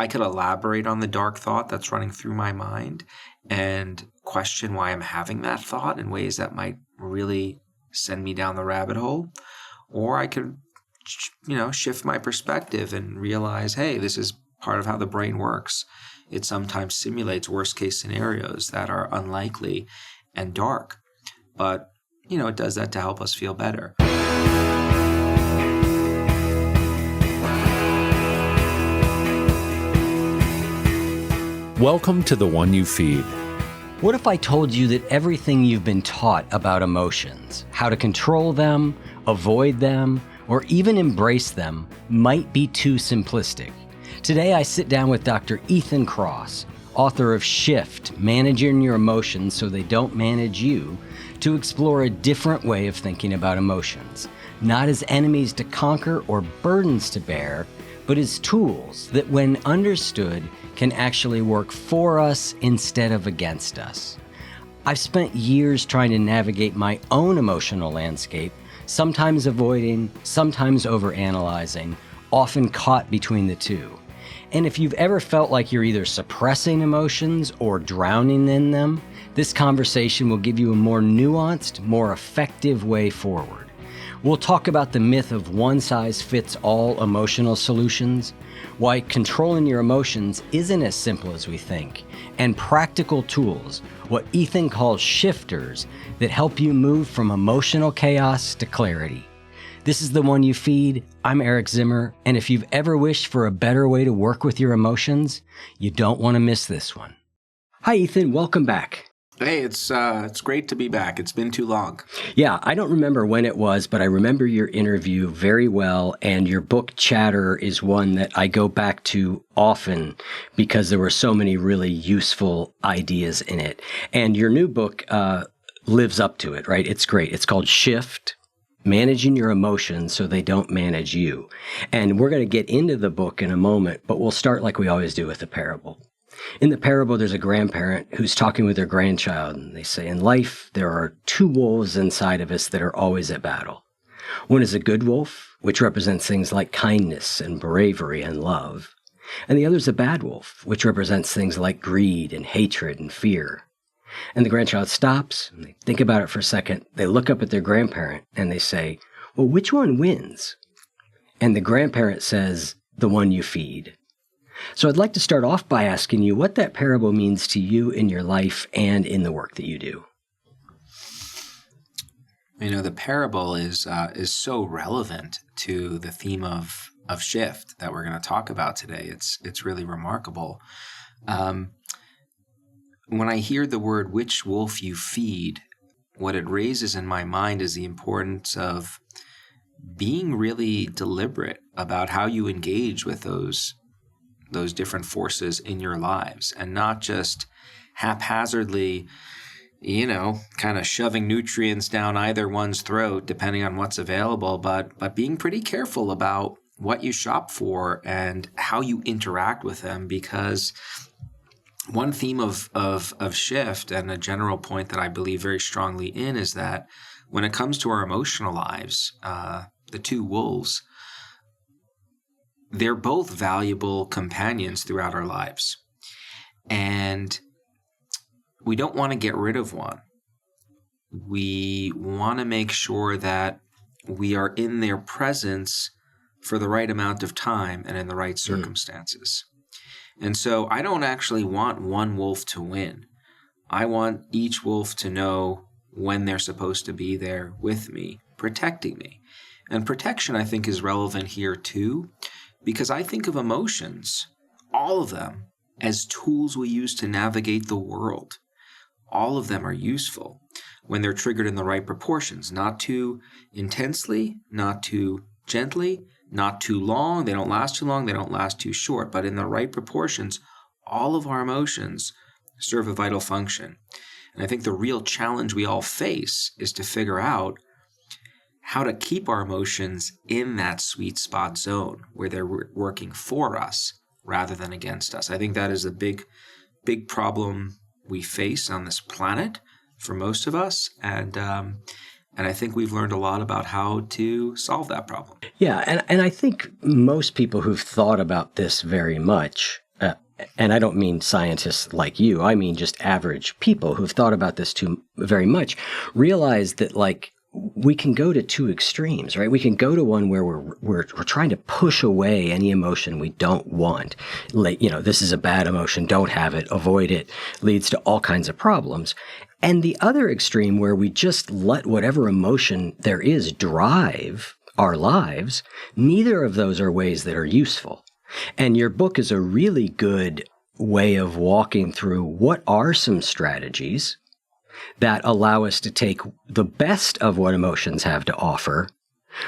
I could elaborate on the dark thought that's running through my mind and question why I'm having that thought in ways that might really send me down the rabbit hole. Or I could, shift my perspective and realize, hey, this is part of how the brain works. It sometimes simulates worst case scenarios that are unlikely and dark. But, it does that to help us feel better. Welcome to The One You Feed. What if I told you that everything you've been taught about emotions, how to control them, avoid them, or even embrace them, might be too simplistic? Today I sit down with Dr. Ethan Kross, author of Shift, Managing Your Emotions So They Don't Manage You, to explore a different way of thinking about emotions, not as enemies to conquer or burdens to bear, but as tools that, when understood, can actually work for us instead of against us. I've spent years trying to navigate my own emotional landscape, sometimes avoiding, sometimes overanalyzing, often caught between the two. And if you've ever felt like you're either suppressing emotions or drowning in them, this conversation will give you a more nuanced, more effective way forward. We'll talk about the myth of one-size-fits-all emotional solutions, why controlling your emotions isn't as simple as we think, and practical tools, what Ethan calls shifters, that help you move from emotional chaos to clarity. This is The One You Feed. I'm Eric Zimmer, and if you've ever wished for a better way to work with your emotions, you don't want to miss this one. Hi, Ethan. Welcome back. Hey, it's great to be back. It's been too long. Yeah, I don't remember when it was, but I remember your interview very well, and your book Chatter is one that I go back to often because there were so many really useful ideas in it. And your new book lives up to it, right? It's great. It's called Shift, Managing Your Emotions So They Don't Manage You. And we're going to get into the book in a moment, but we'll start like we always do with a parable. In the parable, there's a grandparent who's talking with their grandchild, and they say, in life, there are two wolves inside of us that are always at battle. One is a good wolf, which represents things like kindness and bravery and love. And the other is a bad wolf, which represents things like greed and hatred and fear. And the grandchild stops, and they think about it for a second. They look up at their grandparent, and they say, well, which one wins? And the grandparent says, the one you feed. So I'd like to start off by asking you what that parable means to you in your life and in the work that you do. The parable is so relevant to the theme of shift that we're going to talk about today. It's really remarkable. When I hear the word "which wolf you feed," what it raises in my mind is the importance of being really deliberate about how you engage with those different forces in your lives, and not just haphazardly, kind of shoving nutrients down either one's throat, depending on what's available, but being pretty careful about what you shop for and how you interact with them. Because one theme of shift, and a general point that I believe very strongly in, is that when it comes to our emotional lives, the two wolves, they're both valuable companions throughout our lives. And we don't want to get rid of one. We want to make sure that we are in their presence for the right amount of time and in the right circumstances. And so I don't actually want one wolf to win. I want each wolf to know when they're supposed to be there with me, protecting me. And protection, I think, is relevant here too, because I think of emotions, all of them, as tools we use to navigate the world. All of them are useful when they're triggered in the right proportions, not too intensely, not too gently, not too long. They don't last too long, they don't last too short, but in the right proportions, all of our emotions serve a vital function. And I think the real challenge we all face is to figure out how to keep our emotions in that sweet spot zone where they're working for us rather than against us. I think that is a big problem we face on this planet for most of us, and I think we've learned a lot about how to solve that problem. Yeah, and I think most people who've thought about this very much and I don't mean scientists like you, I mean just average people who've thought about this too very much, realize that like we can go to two extremes, right? We can go to one where we're trying to push away any emotion we don't want. Like, this is a bad emotion, don't have it, avoid it, leads to all kinds of problems. And the other extreme where we just let whatever emotion there is drive our lives, neither of those are ways that are useful. And your book is a really good way of walking through what are some strategies that allow us to take the best of what emotions have to offer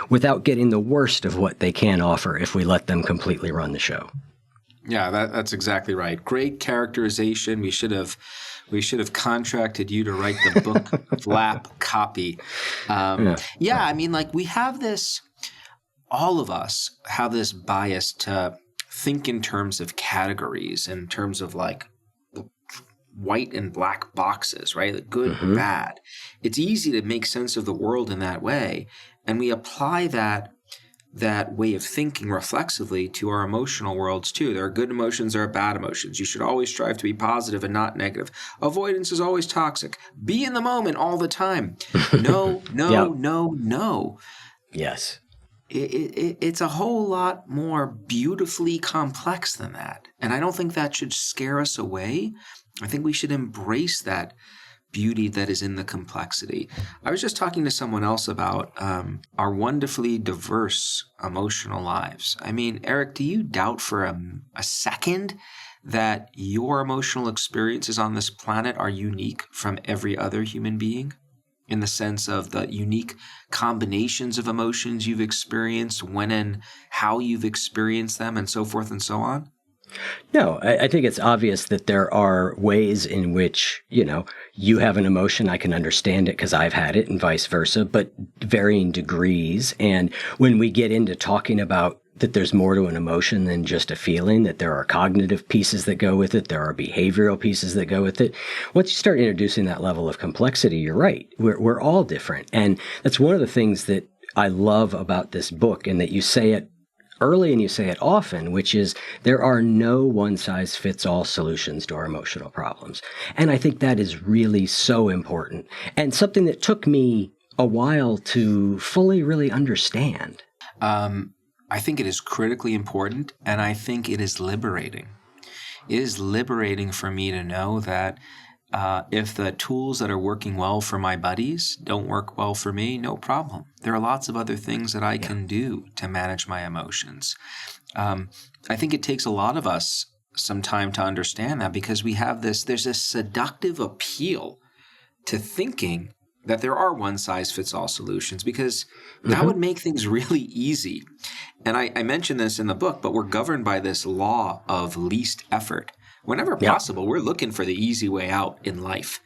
without getting the worst of what they can offer if we let them completely run the show. Yeah, that's exactly right. Great characterization. We should have contracted you to write the book flap copy. I mean, like we have this, all of us have this bias to think in terms of categories, in terms of like white and black boxes, right? Like good, bad. It's easy to make sense of the world in that way. And we apply that way of thinking reflexively to our emotional worlds too. There are good emotions, there are bad emotions. You should always strive to be positive and not negative. Avoidance is always toxic. Be in the moment all the time. No, no. Yes. It's a whole lot more beautifully complex than that. And I don't think that should scare us away. I think we should embrace that beauty that is in the complexity. I was just talking to someone else about our wonderfully diverse emotional lives. I mean, Eric, do you doubt for a second that your emotional experiences on this planet are unique from every other human being? In the sense of the unique combinations of emotions you've experienced, when and how you've experienced them, and so forth and so on? No, I think it's obvious that there are ways in which, you have an emotion, I can understand it because I've had it and vice versa, but varying degrees. And when we get into talking about that there's more to an emotion than just a feeling, that there are cognitive pieces that go with it, there are behavioral pieces that go with it. Once you start introducing that level of complexity, you're right. We're all different. And that's one of the things that I love about this book, and that you say it early and you say it often, which is there are no one-size-fits-all solutions to our emotional problems. And I think that is really so important, and something that took me a while to fully really understand. I think it is critically important, and I think it is liberating. It is liberating for me to know that if the tools that are working well for my buddies don't work well for me, no problem. There are lots of other things that I can do to manage my emotions. I think it takes a lot of us some time to understand that, because there's this seductive appeal to thinking that there are one-size-fits-all solutions, because that would make things really easy. And I mentioned this in the book, but we're governed by this law of least effort. Whenever possible, we're looking for the easy way out in life.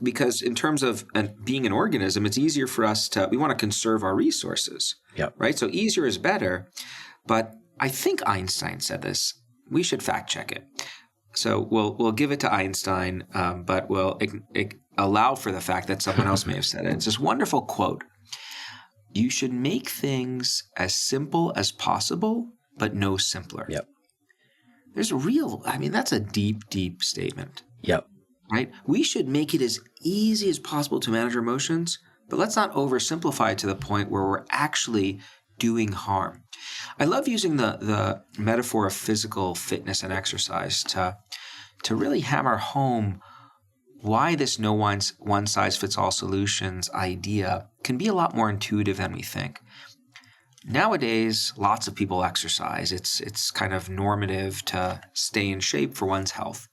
Because in terms of being an organism, it's easier for us we want to conserve our resources. Right? So easier is better. But I think Einstein said this. We should fact check it. So we'll give it to Einstein, but we'll allow for the fact that someone else may have said it. It's this wonderful quote. You should make things as simple as possible, but no simpler. That's a deep, deep statement. Right? We should make it as easy as possible to manage our emotions, but let's not oversimplify it to the point where we're actually doing harm. I love using the metaphor of physical fitness and exercise to really hammer home why this no one-size-fits-all solutions idea can be a lot more intuitive than we think. Nowadays, lots of people exercise. It's kind of normative to stay in shape for one's health.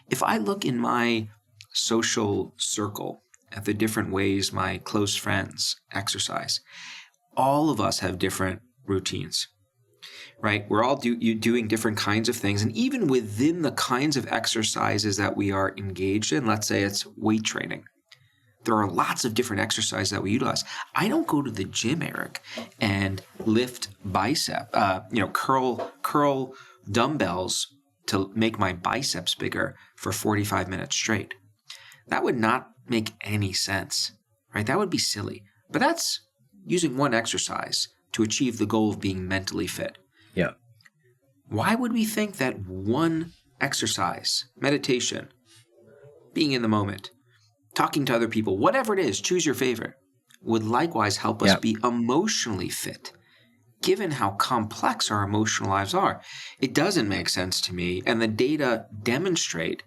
If I look in my social circle at the different ways my close friends exercise, all of us have different routines, right? We're all doing different kinds of things. And even within the kinds of exercises that we are engaged in, let's say it's weight training, there are lots of different exercises that we utilize. I don't go to the gym, Eric, and lift curl dumbbells to make my biceps bigger for 45 minutes straight. That would not make any sense, right? That would be silly. But that's using one exercise to achieve the goal of being mentally fit. Why would we think that one exercise, meditation, being in the moment, talking to other people, whatever it is, choose your favorite, would likewise help us be emotionally fit. Given how complex our emotional lives are, it doesn't make sense to me, and the data demonstrate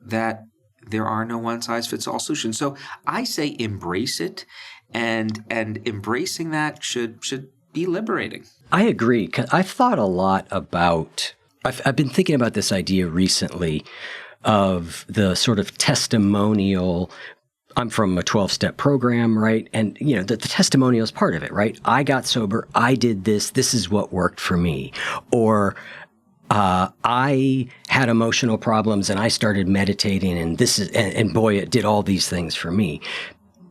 that there are no one-size-fits-all solutions. So I say embrace it, and embracing that should be liberating. I agree. 'Cause I've thought a lot about, I've been thinking about this idea recently of the sort of testimonial. I'm from a 12-step program, right? And, the testimonial is part of it, right? I got sober. I did this. This is what worked for me. Or I had emotional problems and I started meditating, and and boy, it did all these things for me.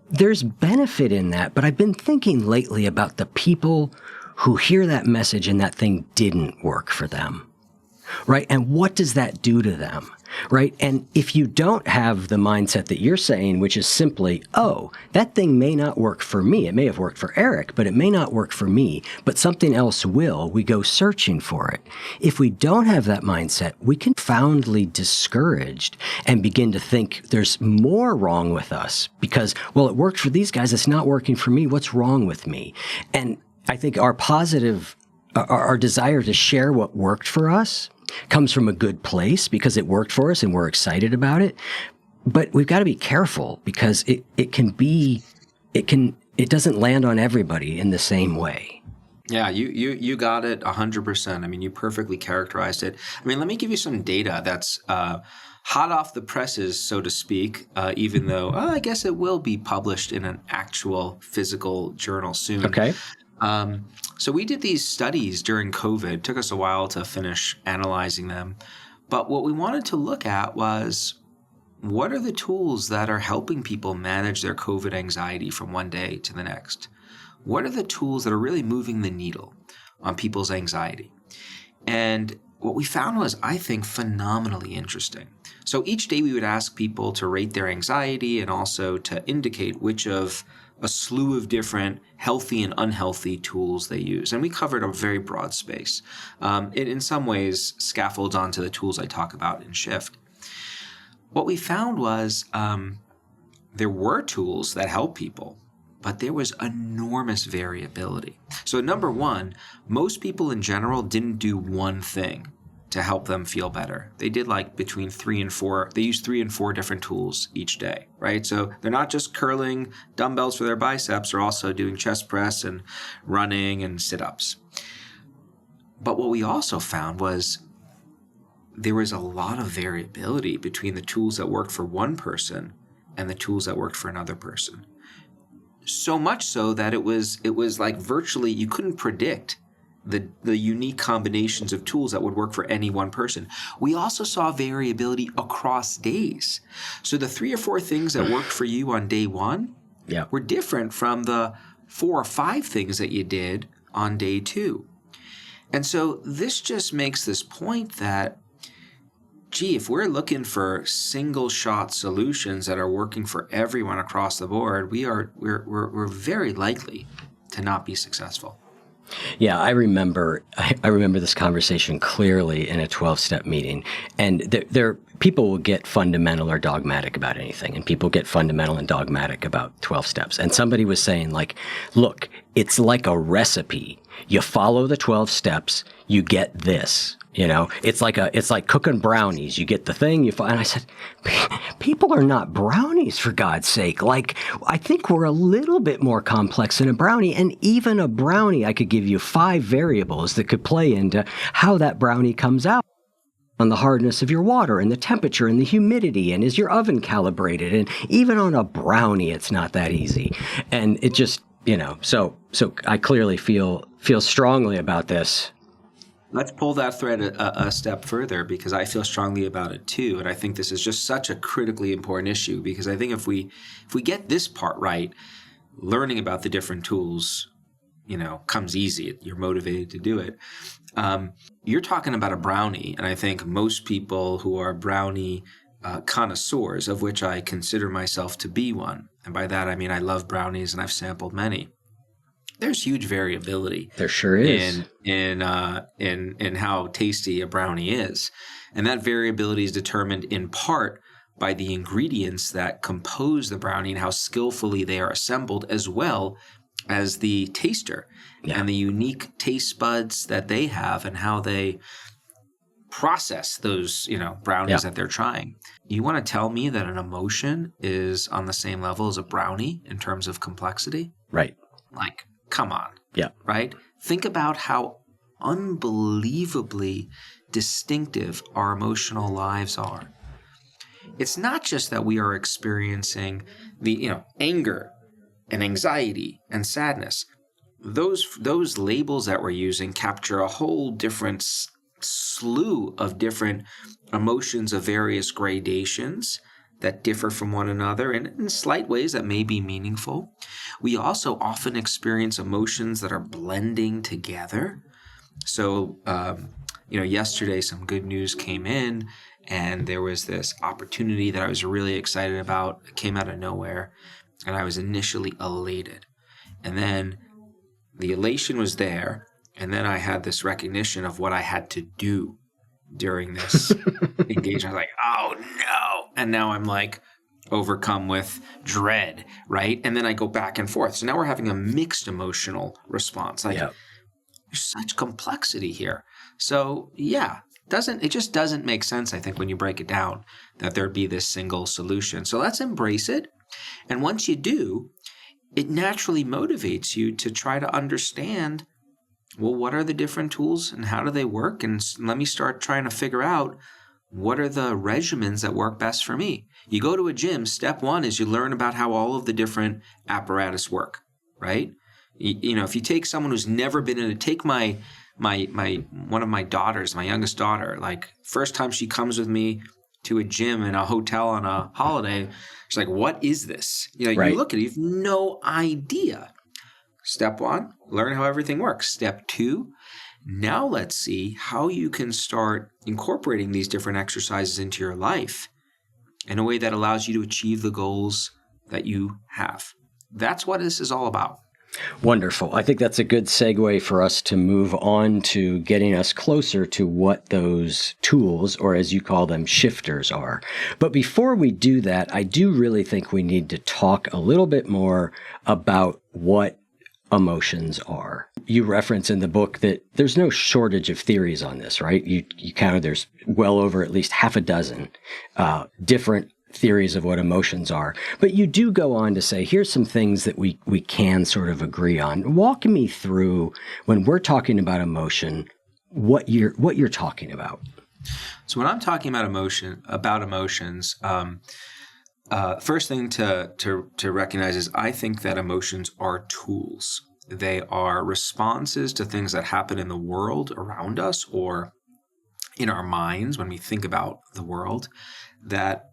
There's benefit in that, but I've been thinking lately about the people who hear that message and that thing didn't work for them, right? And what does that do to them, right? And if you don't have the mindset that you're saying, which is simply, oh, that thing may not work for me. It may have worked for Eric, but it may not work for me, but something else will. We go searching for it. If we don't have that mindset, we can be profoundly discouraged and begin to think there's more wrong with us because, well, it worked for these guys. It's not working for me. What's wrong with me? And I think our desire to share what worked for us comes from a good place because it worked for us and we're excited about it. But we've got to be careful because it doesn't land on everybody in the same way. Yeah, you got it 100%. I mean, you perfectly characterized it. I mean, let me give you some data that's hot off the presses, so to speak, even though I guess it will be published in an actual physical journal soon. Okay. So we did these studies during COVID. It took us a while to finish analyzing them. But what we wanted to look at was, what are the tools that are helping people manage their COVID anxiety from one day to the next? What are the tools that are really moving the needle on people's anxiety? And what we found was, I think, phenomenally interesting. So each day we would ask people to rate their anxiety and also to indicate which of a slew of different healthy and unhealthy tools they use. And we covered a very broad space. It in some ways scaffolds onto the tools I talk about in Shift. What we found was there were tools that help people, but there was enormous variability. So number one, most people in general didn't do one thing to help them feel better. They did between 3 and 4. They used 3 and 4 different tools each day, right? So they're not just curling dumbbells for their biceps, they're also doing chest press and running and sit-ups. But what we also found was there was a lot of variability between the tools that worked for one person and the tools that worked for another person. So much so that it was like virtually you couldn't predict the unique combinations of tools that would work for any one person. We also saw variability across days. So the 3 or 4 things that worked for you on day one were different from the 4 or 5 things that you did on day 2. And so this just makes this point that, if we're looking for single shot solutions that are working for everyone across the board, we're very likely to not be successful. Yeah, I remember this conversation clearly in a 12-step meeting, and there people will get fundamental or dogmatic about anything, and people get fundamental and dogmatic about 12 steps. And somebody was saying, look, it's like a recipe. You follow the 12 steps, you get this. It's like cooking brownies. You get the thing, and I said, people are not brownies, for God's sake. I think we're a little bit more complex than a brownie. And even a brownie, I could give you 5 variables that could play into how that brownie comes out. On the hardness of your water and the temperature and the humidity, and is your oven calibrated? And even on a brownie, it's not that easy. And it just, so I clearly feel strongly about this. Let's pull that thread a step further, because I feel strongly about it too. And I think this is just such a critically important issue, because I think if we get this part right, learning about the different tools, comes easy. You're motivated to do it. You're talking about a brownie, and I think most people who are brownie connoisseurs, of which I consider myself to be one, and by that I mean I love brownies and I've sampled many, there's huge variability. There sure is. In how tasty a brownie is. And that variability is determined in part by the ingredients that compose the brownie and how skillfully they are assembled, as well as the taster and the unique taste buds that they have and how they process those, brownies that they're trying. You want to tell me that an emotion is on the same level as a brownie in terms of complexity? Right. Like, come on. Yeah. Right? Think about how unbelievably distinctive our emotional lives are. It's not just that we are experiencing the, anger and anxiety and sadness. Those labels that we're using capture a whole different slew of different emotions of various gradations that differ from one another and in slight ways that may be meaningful. We also often experience emotions that are blending together. So, yesterday some good news came in, and there was this opportunity that I was really excited about. It came out of nowhere, and I was initially elated. And then the elation was there, and then I had this recognition of what I had to do during this engagement. I was like, oh no. And now I'm like overcome with dread, right? And then I go back and forth. So now we're having a mixed emotional response. Like, there's such complexity here. So it just doesn't make sense, I think, when you break it down, that there'd be this single solution. So let's embrace it. And once you do, it naturally motivates you to try to understand, well, what are the different tools and how do they work? And let me start trying to figure out what are the regimens that work best for me. You go to a gym, step one is you learn about how all of the different apparatus work, right? If you take someone who's never been in it, take my one of my daughters, my youngest daughter, like first time she comes with me to a gym in a hotel on a holiday, she's like, what is this? You look at it, you have no idea. Step one, learn how everything works. Step two, now let's see how you can start incorporating these different exercises into your life in a way that allows you to achieve the goals that you have. That's what this is all about. Wonderful. I think that's a good segue for us to move on to getting us closer to what those tools, or as you call them, shifters are. But before we do that, I do really think we need to talk a little bit more about what emotions are. You reference in the book that there's no shortage of theories on this, right? You counted there's well over at least half a dozen different theories of what emotions are. But you do go on to say, here's some things that we can sort of agree on. Walk me through, when we're talking about emotion, what you're talking about. So when I'm talking about emotions, first thing to recognize is I think that emotions are tools. They are responses to things that happen in the world around us or in our minds when we think about the world, that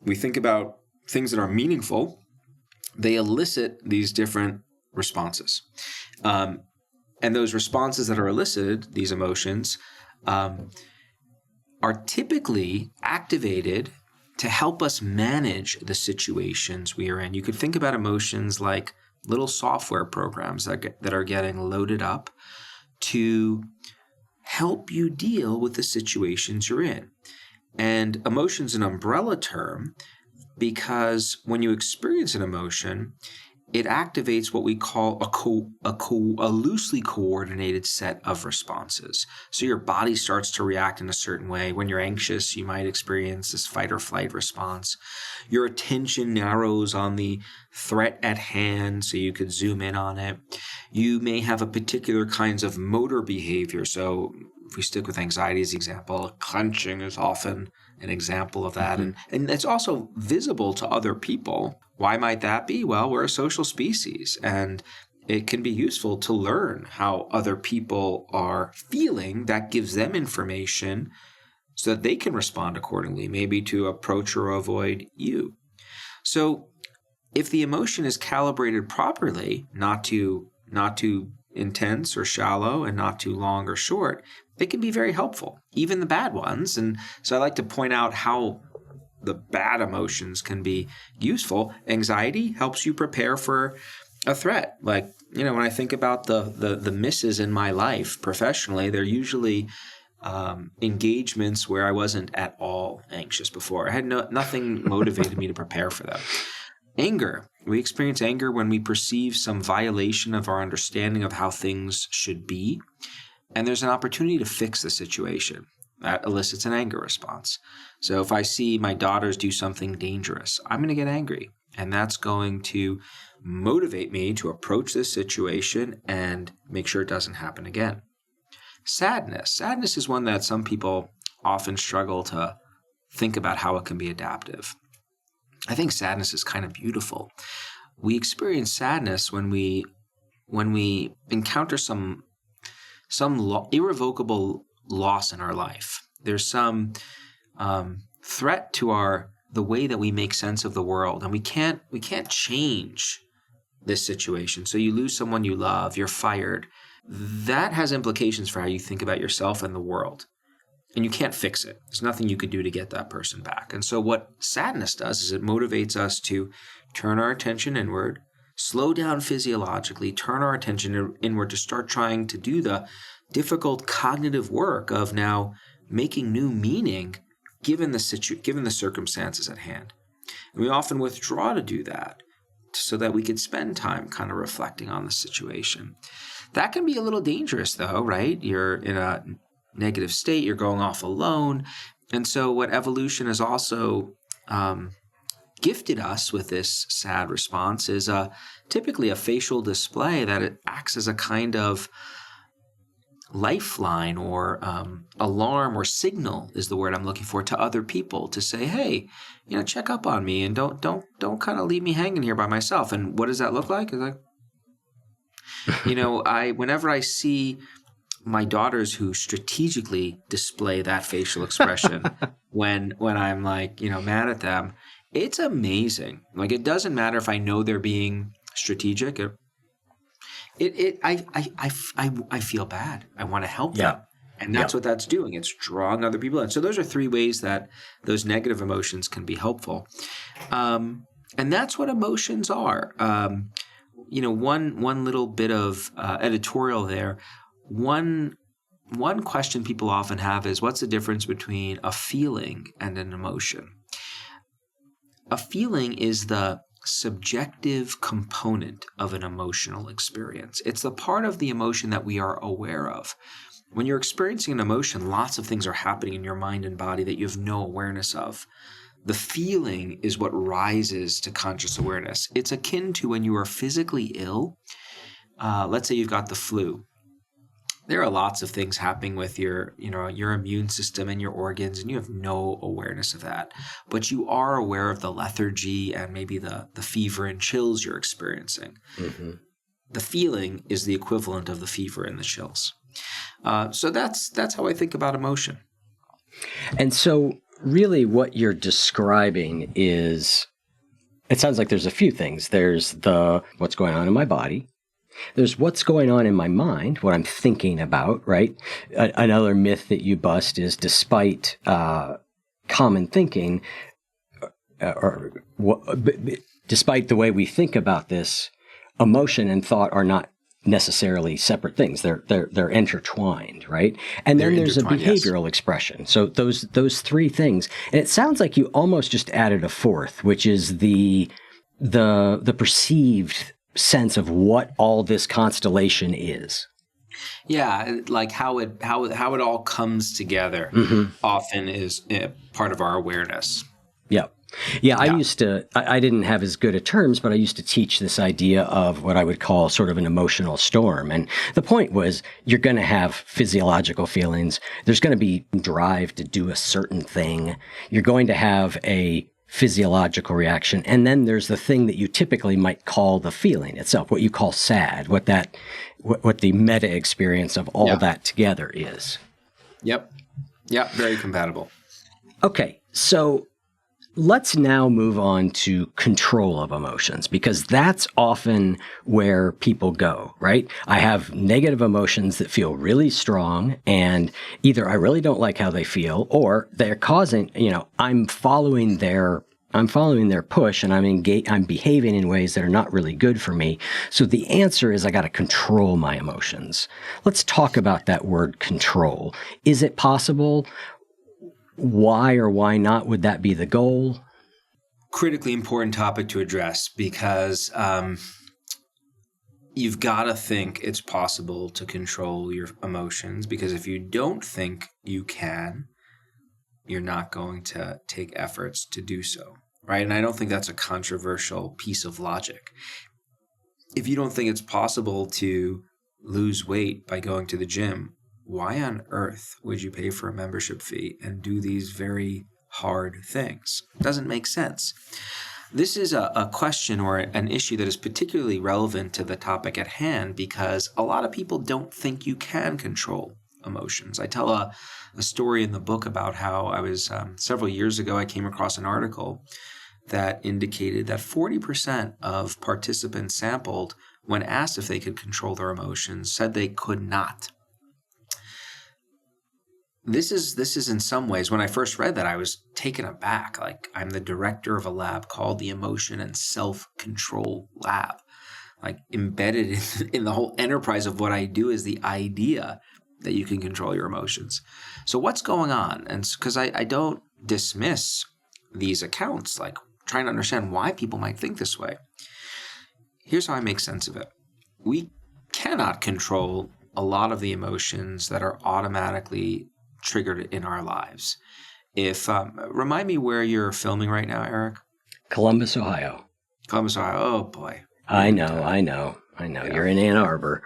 we think about things that are meaningful. They elicit these different responses. And those responses that are elicited, these emotions, are typically activated to help us manage the situations we are in. You could think about emotions like little software programs that are getting loaded up to help you deal with the situations you're in. And emotion's an umbrella term because when you experience an emotion, it activates what we call a loosely coordinated set of responses. So your body starts to react in a certain way. When you're anxious, you might experience this fight or flight response. Your attention narrows on the threat at hand, so you could zoom in on it. You may have a particular kinds of motor behavior. So if we stick with anxiety as an example, clenching is often an example of that. Mm-hmm. And it's also visible to other people. Why might that be? Well, we're a social species, and it can be useful to learn how other people are feeling. That gives them information so that they can respond accordingly, maybe to approach or avoid you. So if the emotion is calibrated properly, not too intense or shallow and not too long or short, it can be very helpful, even the bad ones. And so I like to point out how the bad emotions can be useful. Anxiety helps you prepare for a threat. Like, when I think about the misses in my life professionally, they're usually engagements where I wasn't at all anxious before. I had nothing motivated me to prepare for them. Anger. We experience anger when we perceive some violation of our understanding of how things should be, and there's an opportunity to fix the situation. That elicits an anger response. So if I see my daughters do something dangerous, I'm going to get angry, and that's going to motivate me to approach this situation and make sure it doesn't happen again. Sadness. Sadness is one that some people often struggle to think about how it can be adaptive. I think sadness is kind of beautiful. We experience sadness when we encounter some irrevocable loss in our life. There's some threat to the way that we make sense of the world, and we can't change this situation. So you lose someone you love, you're fired. That has implications for how you think about yourself and the world. And you can't fix it. There's nothing you could do to get that person back. And so what sadness does is it motivates us to turn our attention inward, slow down physiologically, turn our attention inward to start trying to do the difficult cognitive work of now making new meaning given the circumstances at hand. And we often withdraw to do that so that we could spend time kind of reflecting on the situation. That can be a little dangerous though, right? You're in a negative state, you're going off alone. And so what evolution has also gifted us with this sad response is typically a facial display that it acts as a kind of lifeline or alarm or signal is the word I'm looking for to other people to say, hey, check up on me and don't kind of leave me hanging here by myself. And what does that look like? It's like, whenever I see my daughters who strategically display that facial expression when I'm like, mad at them, it's amazing. Like, it doesn't matter if I know they're being strategic. I feel bad. I want to help them. And that's what that's doing. It's drawing other people in. So those are three ways that those negative emotions can be helpful. And that's what emotions are. One little bit of editorial there. One question people often have is, what's the difference between a feeling and an emotion? A feeling is the subjective component of an emotional experience. It's the part of the emotion that we are aware of. When you're experiencing an emotion, lots of things are happening in your mind and body that you have no awareness of. The feeling is what rises to conscious awareness. It's akin to when you are physically ill. Let's say you've got the flu. There are lots of things happening with your immune system and your organs, and you have no awareness of that. But you are aware of the lethargy and maybe the fever and chills you're experiencing. Mm-hmm. The feeling is the equivalent of the fever and the chills. So that's how I think about emotion. And so really what you're describing is, it sounds like there's a few things. There's what's going on in my body. There's what's going on in my mind, what I'm thinking about, right? Another myth that you bust is despite common thinking, despite the way we think about this, emotion and thought are not necessarily separate things. They're intertwined, right? And then there's a behavioral expression. So those three things. And it sounds like you almost just added a fourth, which is the perceived sense of what all this constellation is. Yeah, like how it all comes together often is part of our awareness. Yeah. Yeah, I didn't have as good at terms, but I used to teach this idea of what I would call sort of an emotional storm. And the point was, you're going to have physiological feelings. There's going to be drive to do a certain thing. You're going to have a physiological reaction. And then there's the thing that you typically might call the feeling itself, what you call sad, what the meta experience of all that together is. Yep. Yep. Very compatible. Okay. So let's now move on to control of emotions, because that's often where people go, right? I have negative emotions that feel really strong, and either I really don't like how they feel, or they're causing, I'm following their I'm following their push and I'm behaving in ways that are not really good for me. So the answer is I got to control my emotions. Let's talk about that word control. Is it possible? Why or why not would that be the goal? Critically important topic to address because you've got to think it's possible to control your emotions, because if you don't think you can, you're not going to take efforts to do so, right? And I don't think that's a controversial piece of logic. If you don't think it's possible to lose weight by going to the gym, why on earth would you pay for a membership fee and do these very hard things? It doesn't make sense. This is a question or an issue that is particularly relevant to the topic at hand because a lot of people don't think you can control emotions. I tell a story in the book about how I was, several years ago, I came across an article that indicated that 40% of participants sampled, when asked if they could control their emotions, said they could not. This is in some ways, when I first read that, I was taken aback. Like, I'm the director of a lab called the Emotion and Self-Control Lab. Like, embedded in the whole enterprise of what I do is the idea that you can control your emotions. So what's going on? And because I don't dismiss these accounts, like trying to understand why people might think this way. Here's how I make sense of it. We cannot control a lot of the emotions that are automatically triggered in our lives. If remind me where you're filming right now, Eric? Columbus, Ohio. Columbus, Ohio. Oh boy. I know. Yeah. You're in Ann Arbor.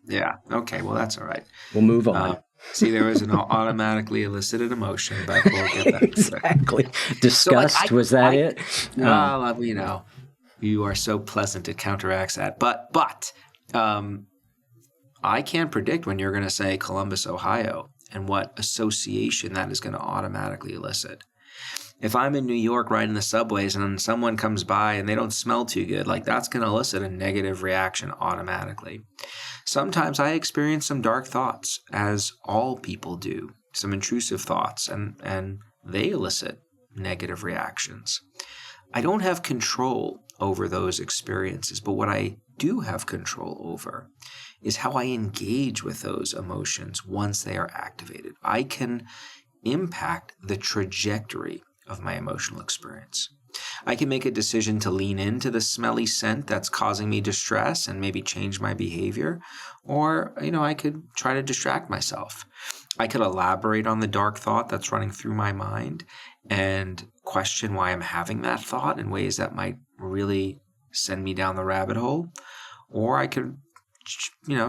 Yeah. Okay. Well, that's all right. We'll move on. See, there was an automatically elicited emotion, but we'll get that. Exactly. Disgust, was that it? Well, you are so pleasant, it counteracts that. But I can't predict when you're going to say Columbus, Ohio, and what association that is going to automatically elicit. If I'm in New York riding the subways and someone comes by and they don't smell too good, like that's going to elicit a negative reaction automatically. Sometimes I experience some dark thoughts, as all people do, some intrusive thoughts, and they elicit negative reactions. I don't have control over those experiences, but what I do have control over is how I engage with those emotions once they are activated. I can impact the trajectory of my emotional experience. I can make a decision to lean into the smelly scent that's causing me distress and maybe change my behavior, or, I could try to distract myself. I could elaborate on the dark thought that's running through my mind and question why I'm having that thought in ways that might really send me down the rabbit hole. Or I could,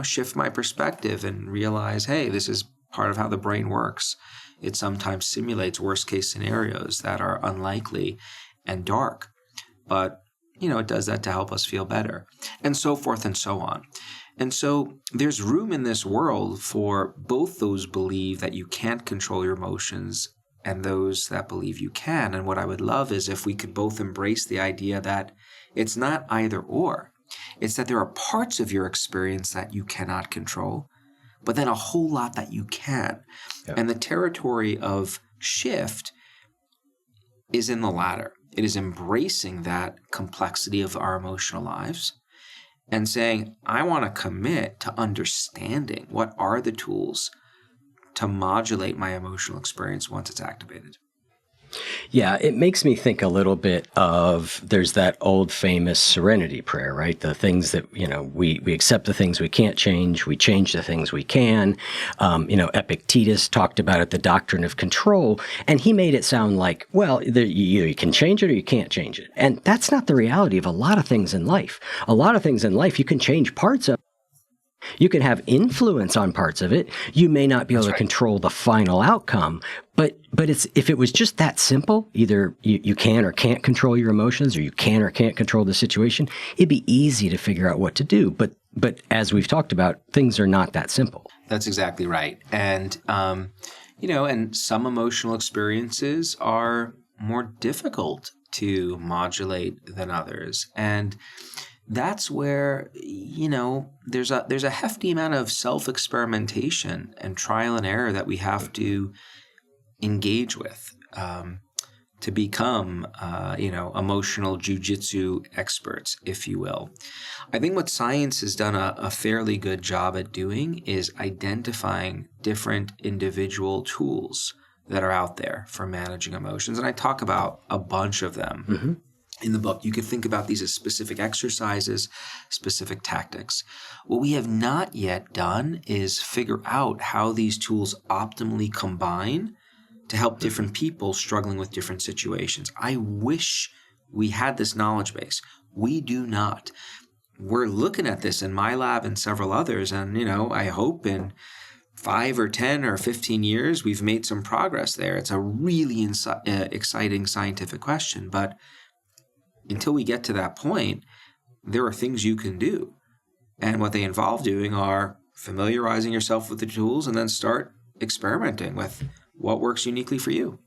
shift my perspective and realize, hey, this is part of how the brain works. It sometimes simulates worst case scenarios that are unlikely and dark, but it does that to help us feel better, and so forth and so on. And so there's room in this world for both those believe that you can't control your emotions and those that believe you can. And what I would love is if we could both embrace the idea that it's not either or. It's that there are parts of your experience that you cannot control, but then a whole lot that you can. Yep. And the territory of shift is in the latter. It is embracing that complexity of our emotional lives and saying, I want to commit to understanding what are the tools to modulate my emotional experience once it's activated. Yeah, it makes me think a little bit of, there's that old famous Serenity prayer, right? The things that, we accept the things we can't change, we change the things we can. Epictetus talked about it, the doctrine of control, and he made it sound like, well, you can change it or you can't change it. And that's not the reality of a lot of things in life. A lot of things in life, you can change parts of. You can have influence on parts of it. You may not be able to control the final outcome, but if it was just that simple, either you can or can't control your emotions, or you can or can't control the situation, it'd be easy to figure out what to do. But as we've talked about, things are not that simple. That's exactly right. And, and some emotional experiences are more difficult to modulate than others. And that's where, there's a hefty amount of self-experimentation and trial and error that we have to engage with. to become, emotional jujitsu experts, if you will. I think what science has done a fairly good job at doing is identifying different individual tools that are out there for managing emotions. And I talk about a bunch of them in the book. You can think about these as specific exercises, specific tactics. What we have not yet done is figure out how these tools optimally combine to help different people struggling with different situations. I wish we had this knowledge base. We do not. We're looking at this in my lab and several others, and I hope in 5 or 10 or 15 years we've made some progress there. It's a really exciting scientific question, but until we get to that point, there are things you can do. And what they involve doing are familiarizing yourself with the tools and then start experimenting with what works uniquely for you.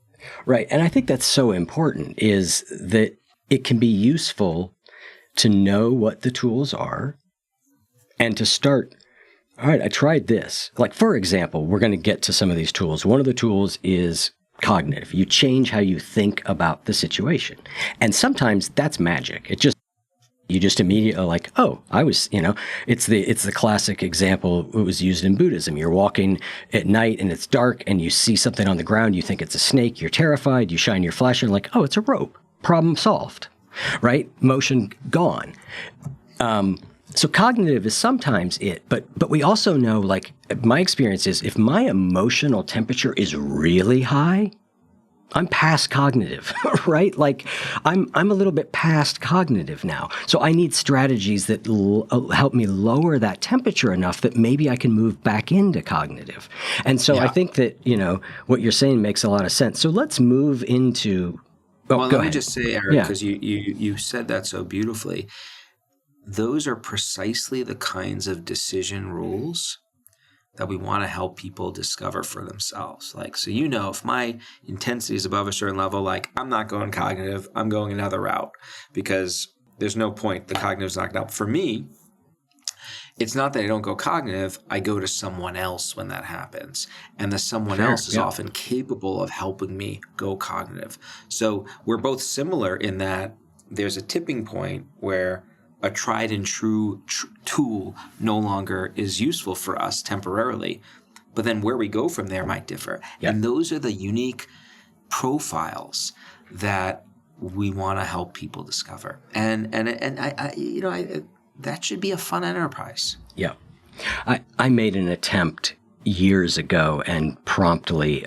Right. And I think that's so important, is that it can be useful to know what the tools are and to start, all right, I tried this. Like, for example, we're going to get to some of these tools. One of the tools is cognitive. You change how you think about the situation. And sometimes that's magic. You just immediately like, oh, I was, it's the classic example. It was used in Buddhism. You're walking at night and it's dark and you see something on the ground. You think it's a snake. You're terrified. You shine your flashlight. You're like, oh, it's a rope. Problem solved, right? Motion gone. So cognitive is sometimes it, but we also know, like, my experience is if my emotional temperature is really high, I'm past cognitive, right? Like I'm a little bit past cognitive now. So I need strategies that help me lower that temperature enough that maybe I can move back into cognitive. And so I think that, what you're saying makes a lot of sense. So let's move into, let me just say, Eric, because you said that so beautifully. Those are precisely the kinds of decision rules that we want to help people discover for themselves. Like, so if my intensity is above a certain level, like, I'm not going cognitive, I'm going another route, because there's no point. The cognitive's not going to help. For me, it's not that I don't go cognitive, I go to someone else when that happens. And the someone else is often capable of helping me go cognitive. So we're both similar in that there's a tipping point where a tried and true tool no longer is useful for us temporarily. But then where we go from there might differ. Yeah. And those are the unique profiles that we want to help people discover. And I that should be a fun enterprise. Yeah. I made an attempt years ago and promptly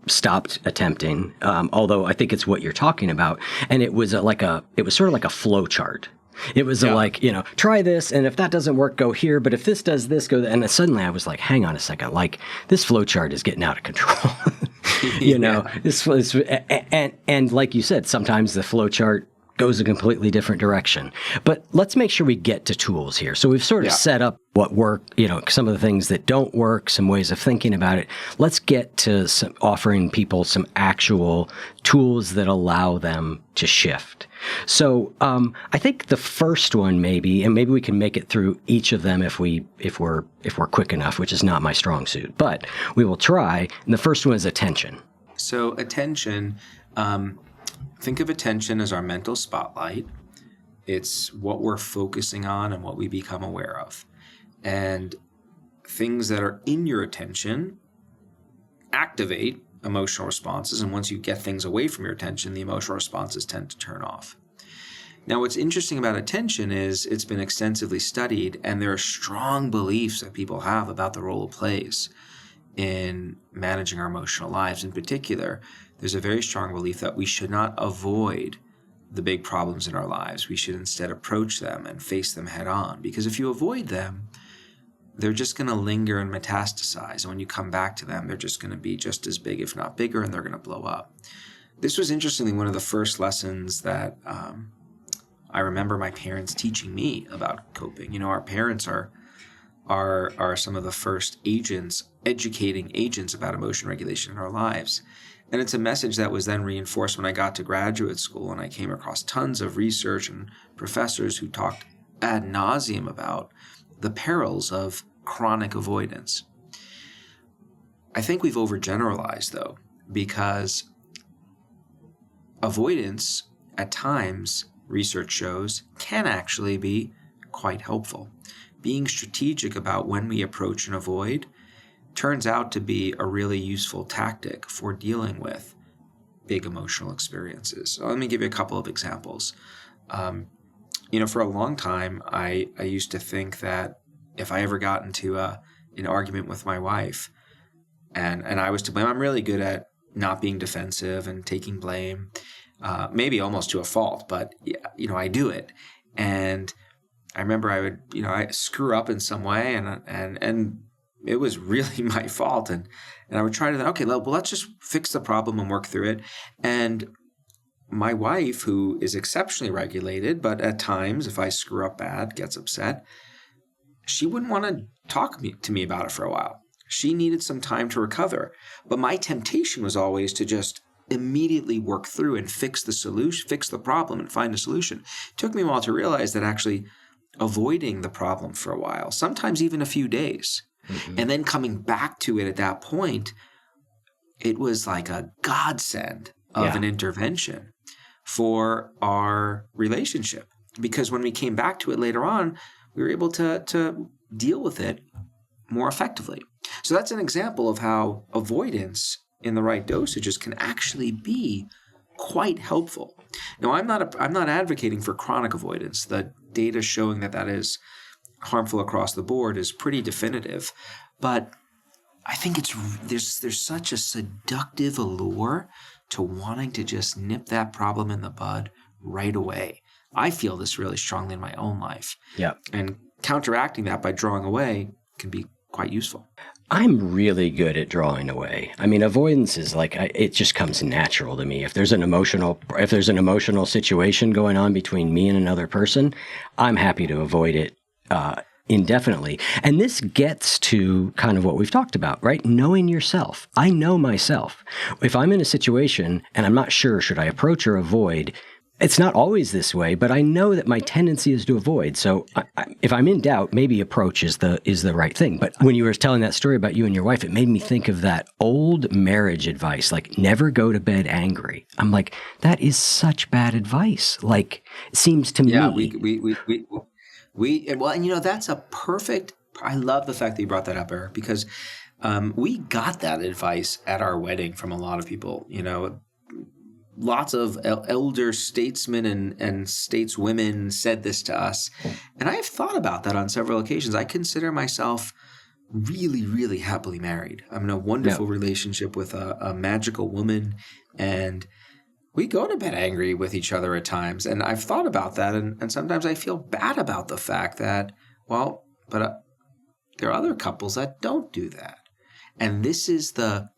stopped attempting, although I think it's what you're talking about. And it was sort of like a flow chart. It was try this, and if that doesn't work, go here. But if this does this, go there. And suddenly I was like, hang on a second, like this flow chart is getting out of control. This was, and like you said, sometimes the flow chart goes a completely different direction. But let's make sure we get to tools here. So we've sort of set up what work, some of the things that don't work, some ways of thinking about it. Let's get to offering people some actual tools that allow them to shift. So I think the first one maybe, and maybe we can make it through each of them if we're quick enough, which is not my strong suit, but we will try. And the first one is attention. So attention, think of attention as our mental spotlight. It's what we're focusing on and what we become aware of. And things that are in your attention activate emotional responses. And once you get things away from your attention, the emotional responses tend to turn off. Now, what's interesting about attention is it's been extensively studied, and there are strong beliefs that people have about the role it plays in managing our emotional lives. In particular, there's a very strong belief that we should not avoid the big problems in our lives. We should instead approach them and face them head on. Because if you avoid them, they're just going to linger and metastasize. And when you come back to them, they're just going to be just as big, if not bigger, and they're going to blow up. This was interestingly one of the first lessons that I remember my parents teaching me about coping. Our parents are some of the first educating agents about emotion regulation in our lives. And it's a message that was then reinforced when I got to graduate school, and I came across tons of research and professors who talked ad nauseum about the perils of chronic avoidance. I think we've overgeneralized, though, because avoidance at times, research shows, can actually be quite helpful. Being strategic about when we approach and avoid turns out to be a really useful tactic for dealing with big emotional experiences. So let me give you a couple of examples. For a long time, I used to think that if I ever got into an argument with my wife and I was to blame, I'm really good at not being defensive and taking blame, maybe almost to a fault, but I do it. And I remember I would, I screw up in some way and it was really my fault. And I would try to think, okay, well, let's just fix the problem and work through it. And my wife, who is exceptionally regulated, but at times, if I screw up bad, gets upset, she wouldn't want to talk to me about it for a while. She needed some time to recover. But my temptation was always to just immediately work through and fix the problem and find a solution. It took me a while to realize that actually avoiding the problem for a while, sometimes even a few days, and then coming back to it at that point, it was like a godsend of an intervention for our relationship. Because when we came back to it later on, we were able to deal with it more effectively. So that's an example of how avoidance in the right dosages can actually be quite helpful. Now, I'm not advocating for chronic avoidance. The data showing that is harmful across the board is pretty definitive, but I think there's such a seductive allure to wanting to just nip that problem in the bud right away. I feel this really strongly in my own life. Yeah. And counteracting that by drawing away can be quite useful. I'm really good at drawing away. I mean, avoidance is like, it just comes natural to me. If there's an emotional situation going on between me and another person, I'm happy to avoid it indefinitely. And this gets to kind of what we've talked about, right? Knowing yourself. I know myself. If I'm in a situation and I'm not sure, should I approach or avoid? It's not always this way, but I know that my tendency is to avoid. So if I'm in doubt, maybe approach is the right thing. But when you were telling that story about you and your wife, it made me think of that old marriage advice, like never go to bed angry. I'm like, that is such bad advice. Like, it seems to me. Yeah, that's a perfect. I love the fact that you brought that up, Eric, because we got that advice at our wedding from a lot of people. Lots of elder statesmen and stateswomen said this to us. And I have thought about that on several occasions. I consider myself really, really happily married. I'm in a wonderful relationship with a magical woman, and we go to bed angry with each other at times. And I've thought about that, and sometimes I feel bad about the fact that, there are other couples that don't do that. And this is the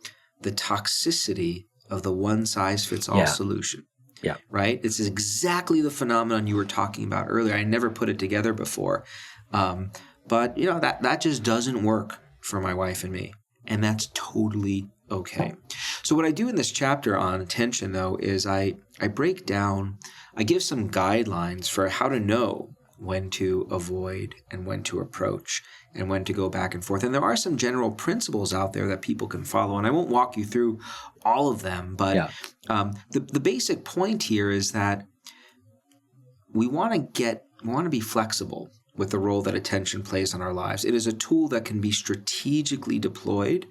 toxicity of the one-size-fits-all solution. Yeah. Right? This is exactly the phenomenon you were talking about earlier. I never put it together before. But that just doesn't work for my wife and me. And that's totally okay. So what I do in this chapter on attention, though, is I give some guidelines for how to know when to avoid and when to approach and when to go back and forth. And there are some general principles out there that people can follow. And I won't walk you through all of them, but the basic point here is that we want to be flexible with the role that attention plays in our lives. It is a tool that can be strategically deployed.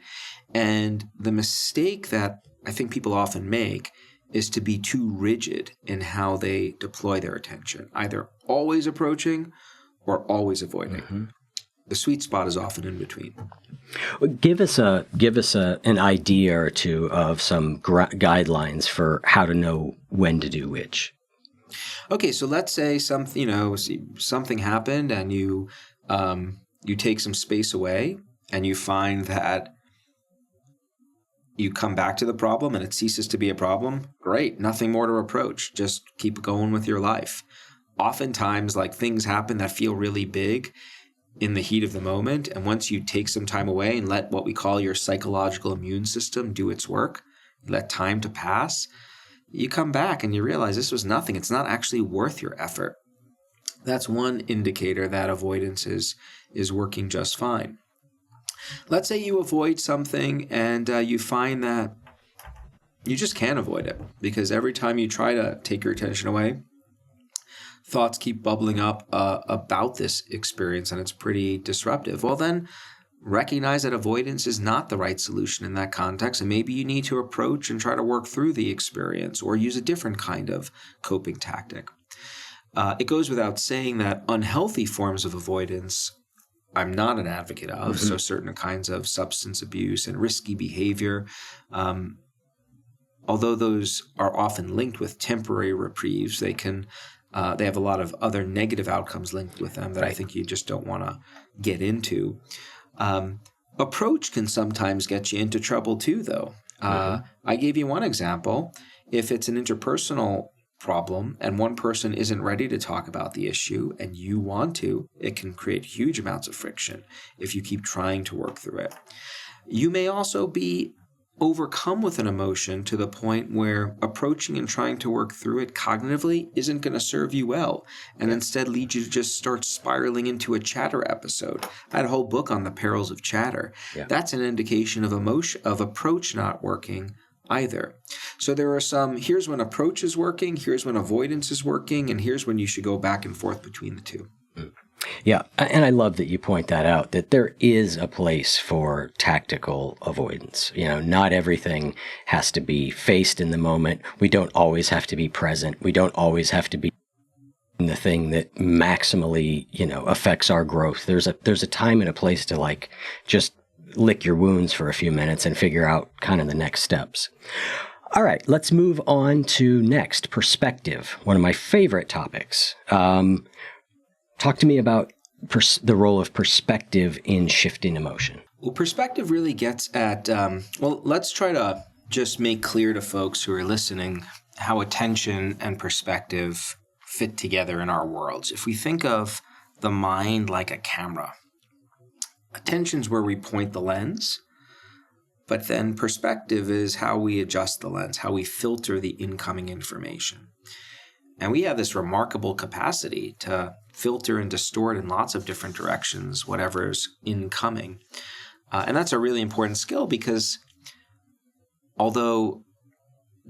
And the mistake that I think people often make is to be too rigid in how they deploy their attention, either always approaching or always avoiding. Mm-hmm. The sweet spot is often in between. Give us an idea or two of some guidelines for how to know when to do which. Okay, so let's say something happened and you take some space away and you find that you come back to the problem and it ceases to be a problem. Great, nothing more to approach. Just keep going with your life. Oftentimes, things happen that feel really big in the heat of the moment, and once you take some time away and let what we call your psychological immune system do its work, let time to pass, you come back and you realize this was nothing. It's not actually worth your effort. That's one indicator that avoidance is working just fine. Let's say you avoid something and you find that you just can't avoid it, because every time you try to take your attention away, thoughts keep bubbling up about this experience, and it's pretty disruptive. Well, then recognize that avoidance is not the right solution in that context, and maybe you need to approach and try to work through the experience or use a different kind of coping tactic. It goes without saying that unhealthy forms of avoidance I'm not an advocate of. So certain kinds of substance abuse and risky behavior, although those are often linked with temporary reprieves, they have a lot of other negative outcomes linked with them that I think you just don't want to get into. Approach can sometimes get you into trouble too, though. I gave you one example. If it's an interpersonal problem and one person isn't ready to talk about the issue and you want to, it can create huge amounts of friction if you keep trying to work through it. You may also be overcome with an emotion to the point where approaching and trying to work through it cognitively isn't going to serve you well, and instead lead you to just start spiraling into a chatter episode. I had a whole book on the perils of chatter. That's an indication of approach not working either. So there are here's when approach is working, here's when avoidance is working, and here's when you should go back and forth between the two. Yeah, and I love that you point that out, that there is a place for tactical avoidance. Not everything has to be faced in the moment. We don't always have to be present. We don't always have to be in the thing that maximally, affects our growth. There's a time and a place to just lick your wounds for a few minutes and figure out kind of the next steps. All right, let's move on to next, perspective, one of my favorite topics. Talk to me about the role of perspective in shifting emotion. Well, perspective really gets at, let's try to just make clear to folks who are listening how attention and perspective fit together in our worlds. If we think of the mind like a camera, attention's where we point the lens, but then perspective is how we adjust the lens, how we filter the incoming information. And we have this remarkable capacity to filter and distort in lots of different directions whatever's incoming. And that's a really important skill, because although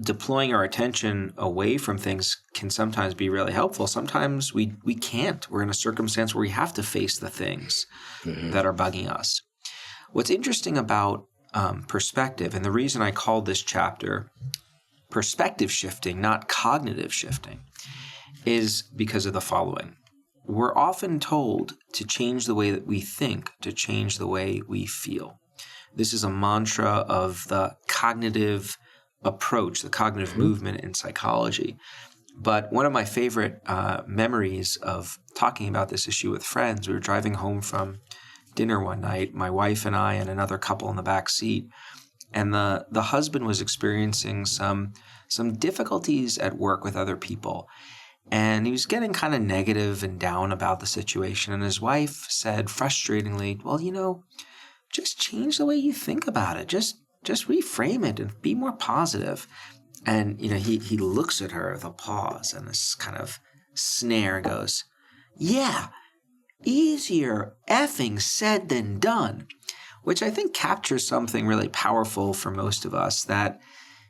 deploying our attention away from things can sometimes be really helpful, sometimes we can't. We're in a circumstance where we have to face the things that are bugging us. What's interesting about perspective, and the reason I called this chapter perspective shifting, not cognitive shifting, is because of the following. We're often told to change the way that we think, to change the way we feel. This is a mantra of the cognitive approach, the cognitive movement in psychology. But one of my favorite memories of talking about this issue with friends, we were driving home from dinner one night, my wife and I and another couple in the back seat, and the husband was experiencing some difficulties at work with other people. And he was getting kind of negative and down about the situation. And his wife said frustratingly, well, just change the way you think about it. Just reframe it and be more positive. And, he looks at her with a pause and this kind of snare goes, yeah, easier effing said than done, which I think captures something really powerful for most of us, that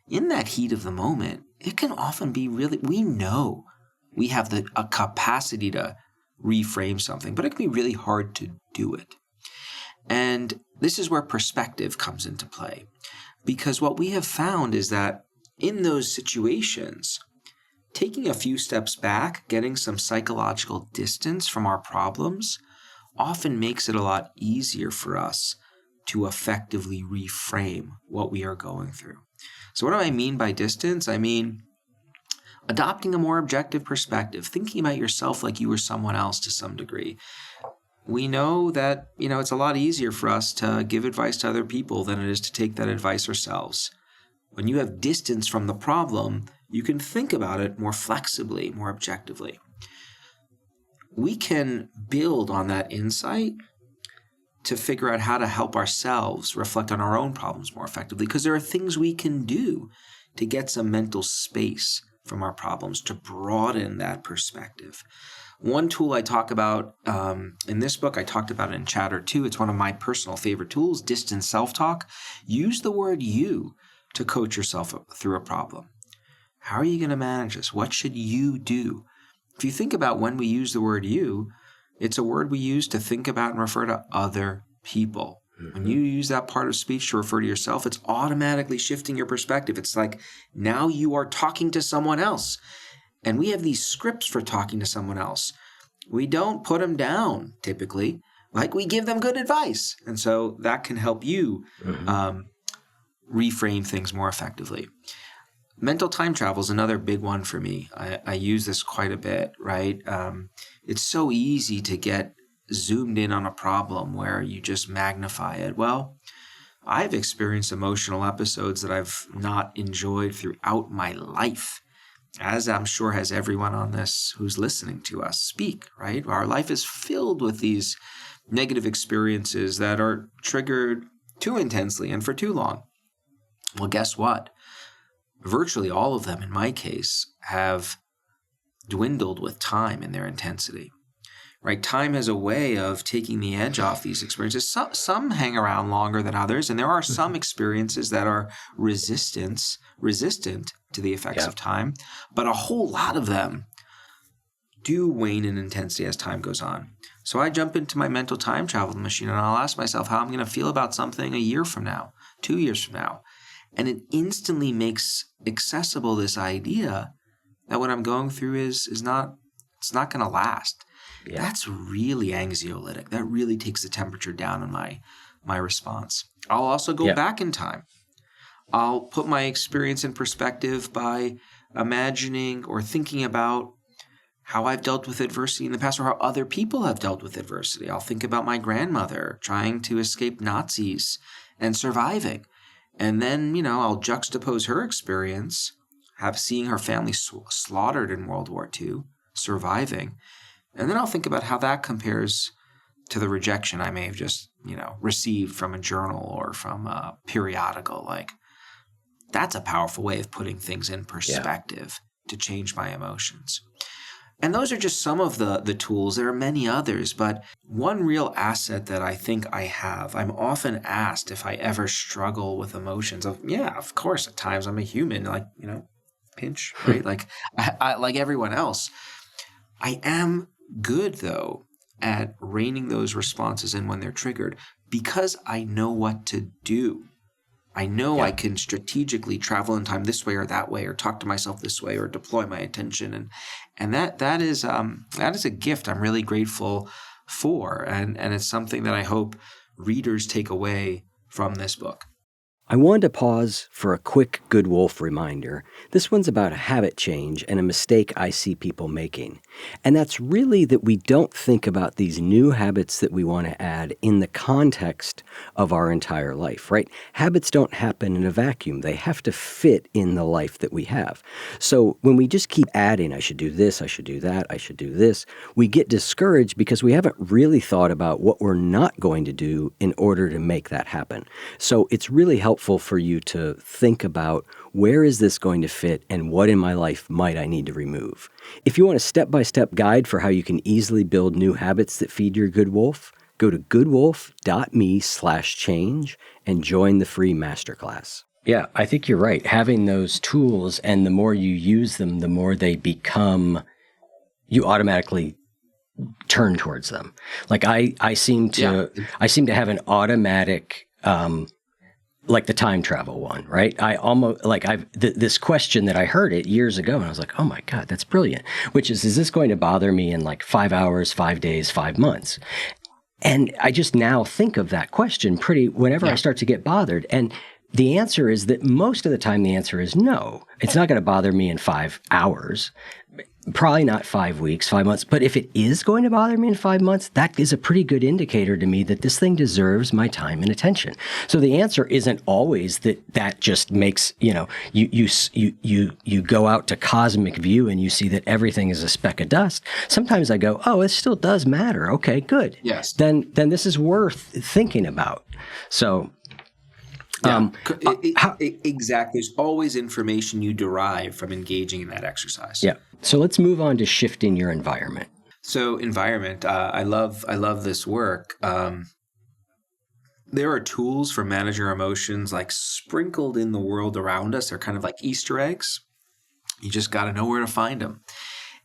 in that heat of the moment, it can often be we know we have a capacity to reframe something, but it can be really hard to do it. And this is where perspective comes into play, because what we have found is that in those situations, taking a few steps back, getting some psychological distance from our problems, often makes it a lot easier for us to effectively reframe what we are going through. So what do I mean by distance? I mean adopting a more objective perspective, thinking about yourself like you were someone else to some degree. We know that, it's a lot easier for us to give advice to other people than it is to take that advice ourselves. When you have distance from the problem, you can think about it more flexibly, more objectively. We can build on that insight to figure out how to help ourselves reflect on our own problems more effectively, because there are things we can do to get some mental space from our problems, to broaden that perspective. One tool I talk about in this book, I talked about it in Chatter too. It's one of my personal favorite tools, distance self-talk. Use the word you to coach yourself through a problem. How are you going to manage this? What should you do? If you think about when we use the word you, it's a word we use to think about and refer to other people. When you use that part of speech to refer to yourself, it's automatically shifting your perspective. It's like now you are talking to someone else. And we have these scripts for talking to someone else. We don't put them down typically, like we give them good advice. And so that can help you reframe things more effectively. Mental time travel is another big one for me. I use this quite a bit, right? It's so easy to get zoomed in on a problem where you just magnify it. Well, I've experienced emotional episodes that I've not enjoyed throughout my life, as I'm sure has everyone on this who's listening to us speak, right? Our life is filled with these negative experiences that are triggered too intensely and for too long. Well, guess what? Virtually all of them, in my case, have dwindled with time in their intensity, right? Time has a way of taking the edge off these experiences. Some hang around longer than others, and there are some experiences that are resistant to the effects of time, but a whole lot of them do wane in intensity as time goes on. So I jump into my mental time travel machine and I'll ask myself how I'm going to feel about something a year from now, 2 years from now. And it instantly makes accessible this idea that what I'm going through it's not going to last. Yeah. That's really anxiolytic. That really takes the temperature down in my response. I'll also go back in time. I'll put my experience in perspective by imagining or thinking about how I've dealt with adversity in the past or how other people have dealt with adversity. I'll think about my grandmother trying to escape Nazis and surviving. And then, I'll juxtapose her experience, seeing her family slaughtered in World War II, surviving. And then I'll think about how that compares to the rejection I may have just, received from a journal or from a periodical. Like, that's a powerful way of putting things in perspective to change my emotions. And those are just some of the tools. There are many others, but one real asset that I think I have, I'm often asked if I ever struggle with emotions. Of course, at times I'm a human, pinch, right? I like everyone else. I am good, though, at reining those responses in when they're triggered because I know what to do. I know I can strategically travel in time this way or that way, or talk to myself this way, or deploy my attention, and that is a gift I'm really grateful for, and it's something that I hope readers take away from this book. I wanted to pause for a quick Good Wolf reminder. This one's about a habit change and a mistake I see people making. And that's really that we don't think about these new habits that we want to add in the context of our entire life, right? Habits don't happen in a vacuum. They have to fit in the life that we have. So when we just keep adding, I should do this, I should do that, I should do this, we get discouraged because we haven't really thought about what we're not going to do in order to make that happen. So it's really helpful for you to think about where is this going to fit and what in my life might I need to remove. If you want a step-by-step guide for how you can easily build new habits that feed your good wolf, go to goodwolf.me/change and join the free masterclass. Yeah, I think you're right. Having those tools, and the more you use them, the more they become, you automatically turn towards them. Like I seem to have an automatic like the time travel one, right? I almost this question that I heard it years ago, and I was like, oh my God, that's brilliant. Which is this going to bother me in like 5 hours, 5 days, 5 months? And I just now think of that question whenever I start to get bothered. And the answer is that most of the time the answer is no. It's not going to bother me in 5 hours. Probably not 5 weeks, 5 months. But if it is going to bother me in 5 months, that is a pretty good indicator to me that this thing deserves my time and attention. So the answer isn't always that just makes, you go out to cosmic view and you see that everything is a speck of dust. Sometimes I go, oh, it still does matter. Okay, good. Yes. Then this is worth thinking about. So exactly. There's always information you derive from engaging in that exercise. Yeah. So let's move on to shifting your environment. So environment, I love this work. there are tools for managing our emotions like sprinkled in the world around us. They're kind of like Easter eggs. You just got to know where to find them.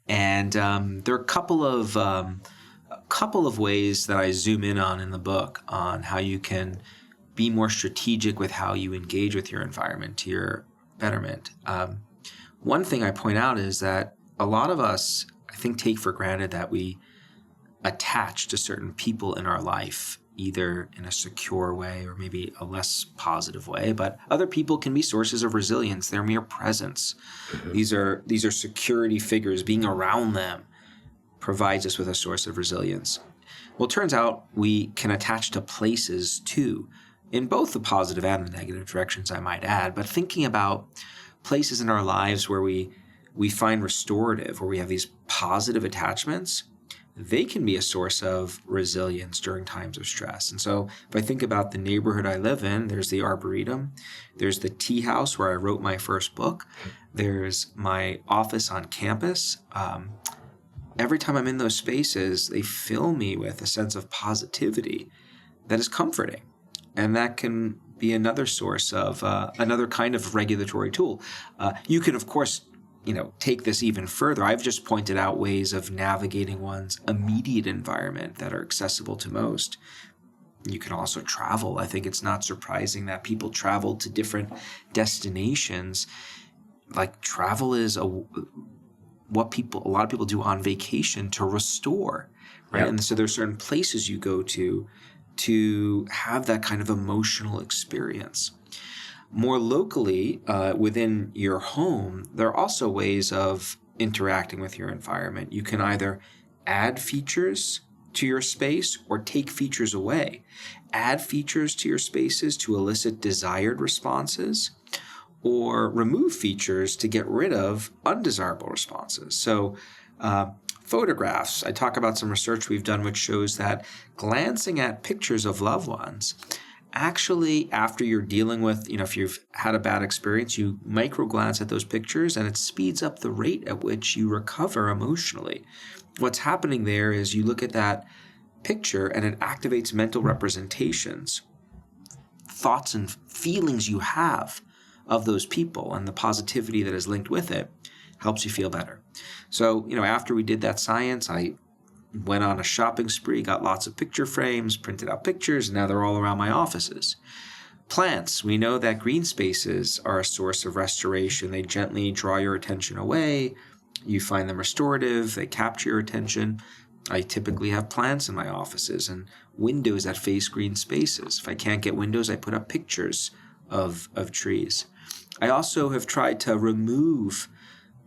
And there are a couple of ways that I zoom in on in the book on how you can be more strategic with how you engage with your environment to your betterment. One thing I point out is that a lot of us, I think, take for granted that we attach to certain people in our life, either in a secure way or maybe a less positive way. But other people can be sources of resilience. Their mere presence. Mm-hmm. These are security figures. Being around them provides us with a source of resilience. Well, it turns out we can attach to places too, in both the positive and the negative directions, I might add. But thinking about places in our lives where we find restorative, where we have these positive attachments, they can be a source of resilience during times of stress. And so if I think about the neighborhood I live in, there's the Arboretum, there's the tea house where I wrote my first book, there's my office on campus. Every time I'm in those spaces, they fill me with a sense of positivity that is comforting. And that can be another source of another kind of regulatory tool. You can, of course, take this even further. I've just pointed out ways of navigating one's immediate environment that are accessible to most. You can also travel. I think it's not surprising that people travel to different destinations. Like travel is a lot of people do on vacation to restore, right? Yep. And so there's certain places you go to have that kind of emotional experience. More locally, within your home, there are also ways of interacting with your environment. You can either add features to your space or take features away. Add features to your spaces to elicit desired responses, or remove features to get rid of undesirable responses. So photographs, I talk about some research we've done which shows that glancing at pictures of loved ones, actually, after you're dealing with, if you've had a bad experience, you micro glance at those pictures and it speeds up the rate at which you recover emotionally. What's happening there is you look at that picture and it activates mental representations, thoughts and feelings you have of those people, and the positivity that is linked with it helps you feel better. So, after we did that science, I went on a shopping spree, got lots of picture frames, printed out pictures, and now they're all around my offices. Plants, we know that green spaces are a source of restoration. They gently draw your attention away. You find them restorative. They capture your attention. I typically have plants in my offices and windows that face green spaces. If I can't get windows, I put up pictures of trees. I also have tried to remove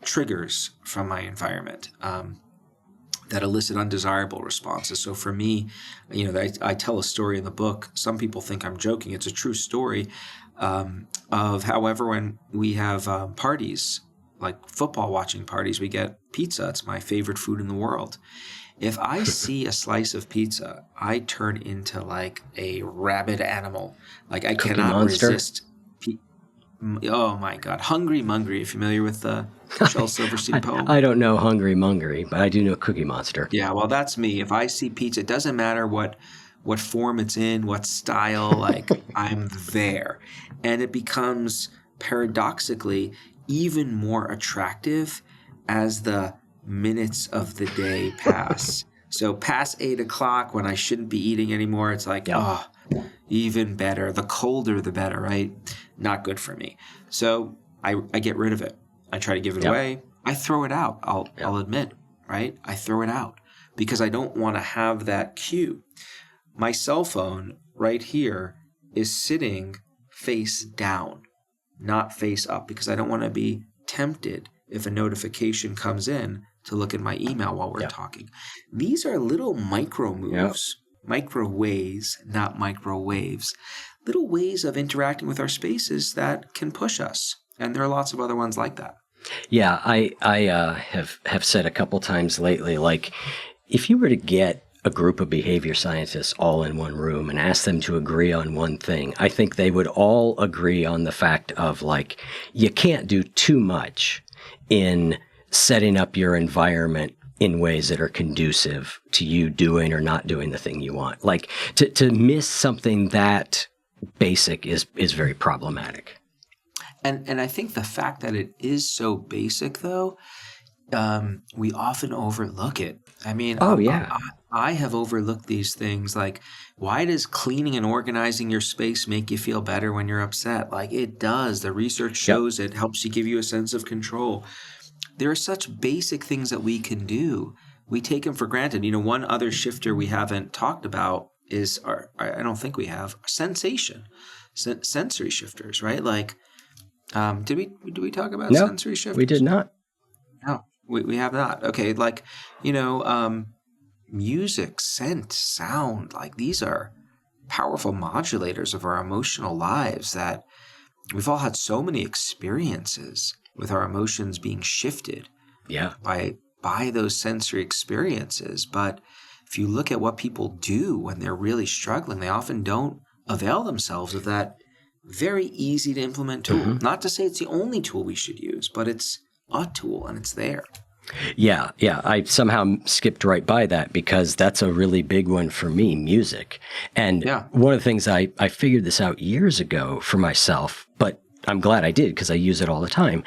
triggers from my environment that elicit undesirable responses. So for me, I tell a story in the book. Some people think I'm joking. It's a true story of however, when we have parties, like football watching parties, we get pizza. It's my favorite food in the world. If I see a slice of pizza, I turn into like a rabid animal. Like I Cookie cannot Monster? resist. Oh my God. Hungry Mungry. You familiar with the Shel Silverstein poem? I don't know Hungry Mungry, but I do know Cookie Monster. Yeah, well, that's me. If I see pizza, it doesn't matter what form it's in, what style, like I'm there. And it becomes paradoxically even more attractive as the minutes of the day pass. So past 8 o'clock when I shouldn't be eating anymore, it's like, oh, even better. The colder, the better, right? Not good for me. So I get rid of it. I try to give it away. I throw it out. I'll admit, right? I throw it out because I don't want to have that cue. My cell phone right here is sitting face down, not face up, because I don't want to be tempted if a notification comes in to look at my email while we're talking. These are little micro moves, micro ways, not microwaves, little ways of interacting with our spaces that can push us. And there are lots of other ones like that. Yeah, I have said a couple times lately, like, if you were to get a group of behavior scientists all in one room and ask them to agree on one thing, I think they would all agree on the fact of, like, you can't do too much in setting up your environment in ways that are conducive to you doing or not doing the thing you want. Like to miss something that basic is very problematic. And I think the fact that it is so basic, though, we often overlook it. I mean, Oh, yeah. I have overlooked these things. Like, why does cleaning and organizing your space make you feel better when you're upset? Like, it does. The research shows it helps you give you a sense of control. There are such basic things that we can do. We take them for granted. You know, one other shifter we haven't talked about is I don't think we have, sensation, sensory shifters, right? Like, did we talk about No, sensory shifters? we did not. No, we have not. Okay, like, music, scent, sound, like these are powerful modulators of our emotional lives that we've all had so many experiences with our emotions being shifted by those sensory experiences. But if you look at what people do when they're really struggling, they often don't avail themselves of that very easy to implement tool. Mm-hmm. Not to say it's the only tool we should use, but it's a tool and it's there. Yeah. I somehow skipped right by that because that's a really big one for me, music. And one of the things I figured this out years ago for myself, but I'm glad I did because I use it all the time.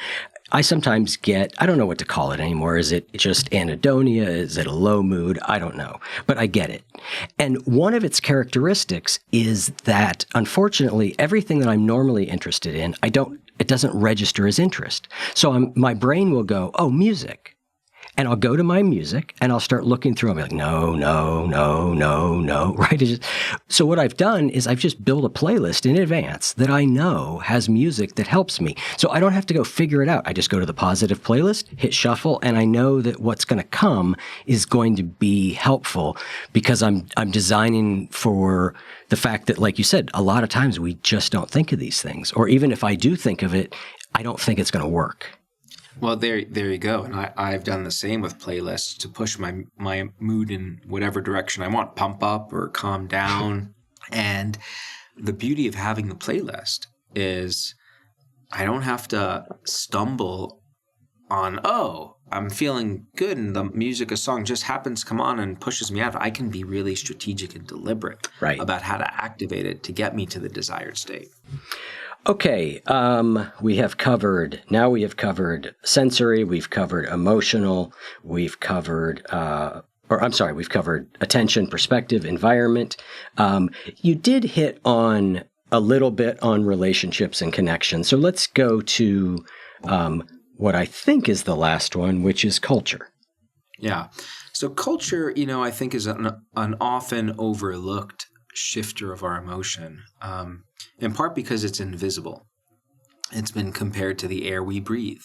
I sometimes get, I don't know what to call it anymore. Is it just anhedonia? Is it a low mood? I don't know, but I get it. And one of its characteristics is that, unfortunately, everything that I'm normally interested in, it doesn't register as interest. So my brain will go, oh, music. And I'll go to my music and I'll start looking through. I'll be like, no, right? So what I've done is I've just built a playlist in advance that I know has music that helps me. So I don't have to go figure it out. I just go to the positive playlist, hit shuffle, and I know that what's going to come is going to be helpful because I'm designing for the fact that, like you said, a lot of times we just don't think of these things. Or even if I do think of it, I don't think it's going to work. Well, there you go. And I've done the same with playlists to push my mood in whatever direction I want, pump up or calm down. And the beauty of having the playlist is I don't have to stumble on, I'm feeling good and the music, a song just happens to come on and pushes me out. I can be really strategic and deliberate about how to activate it to get me to the desired state. Okay, we have covered sensory, we've covered emotional, we've covered attention, perspective, environment. You did hit on a little bit on relationships and connection. So let's go to what I think is the last one, which is culture. Yeah. So culture, I think is an often overlooked shifter of our emotion. In part because it's invisible. It's been compared to the air we breathe.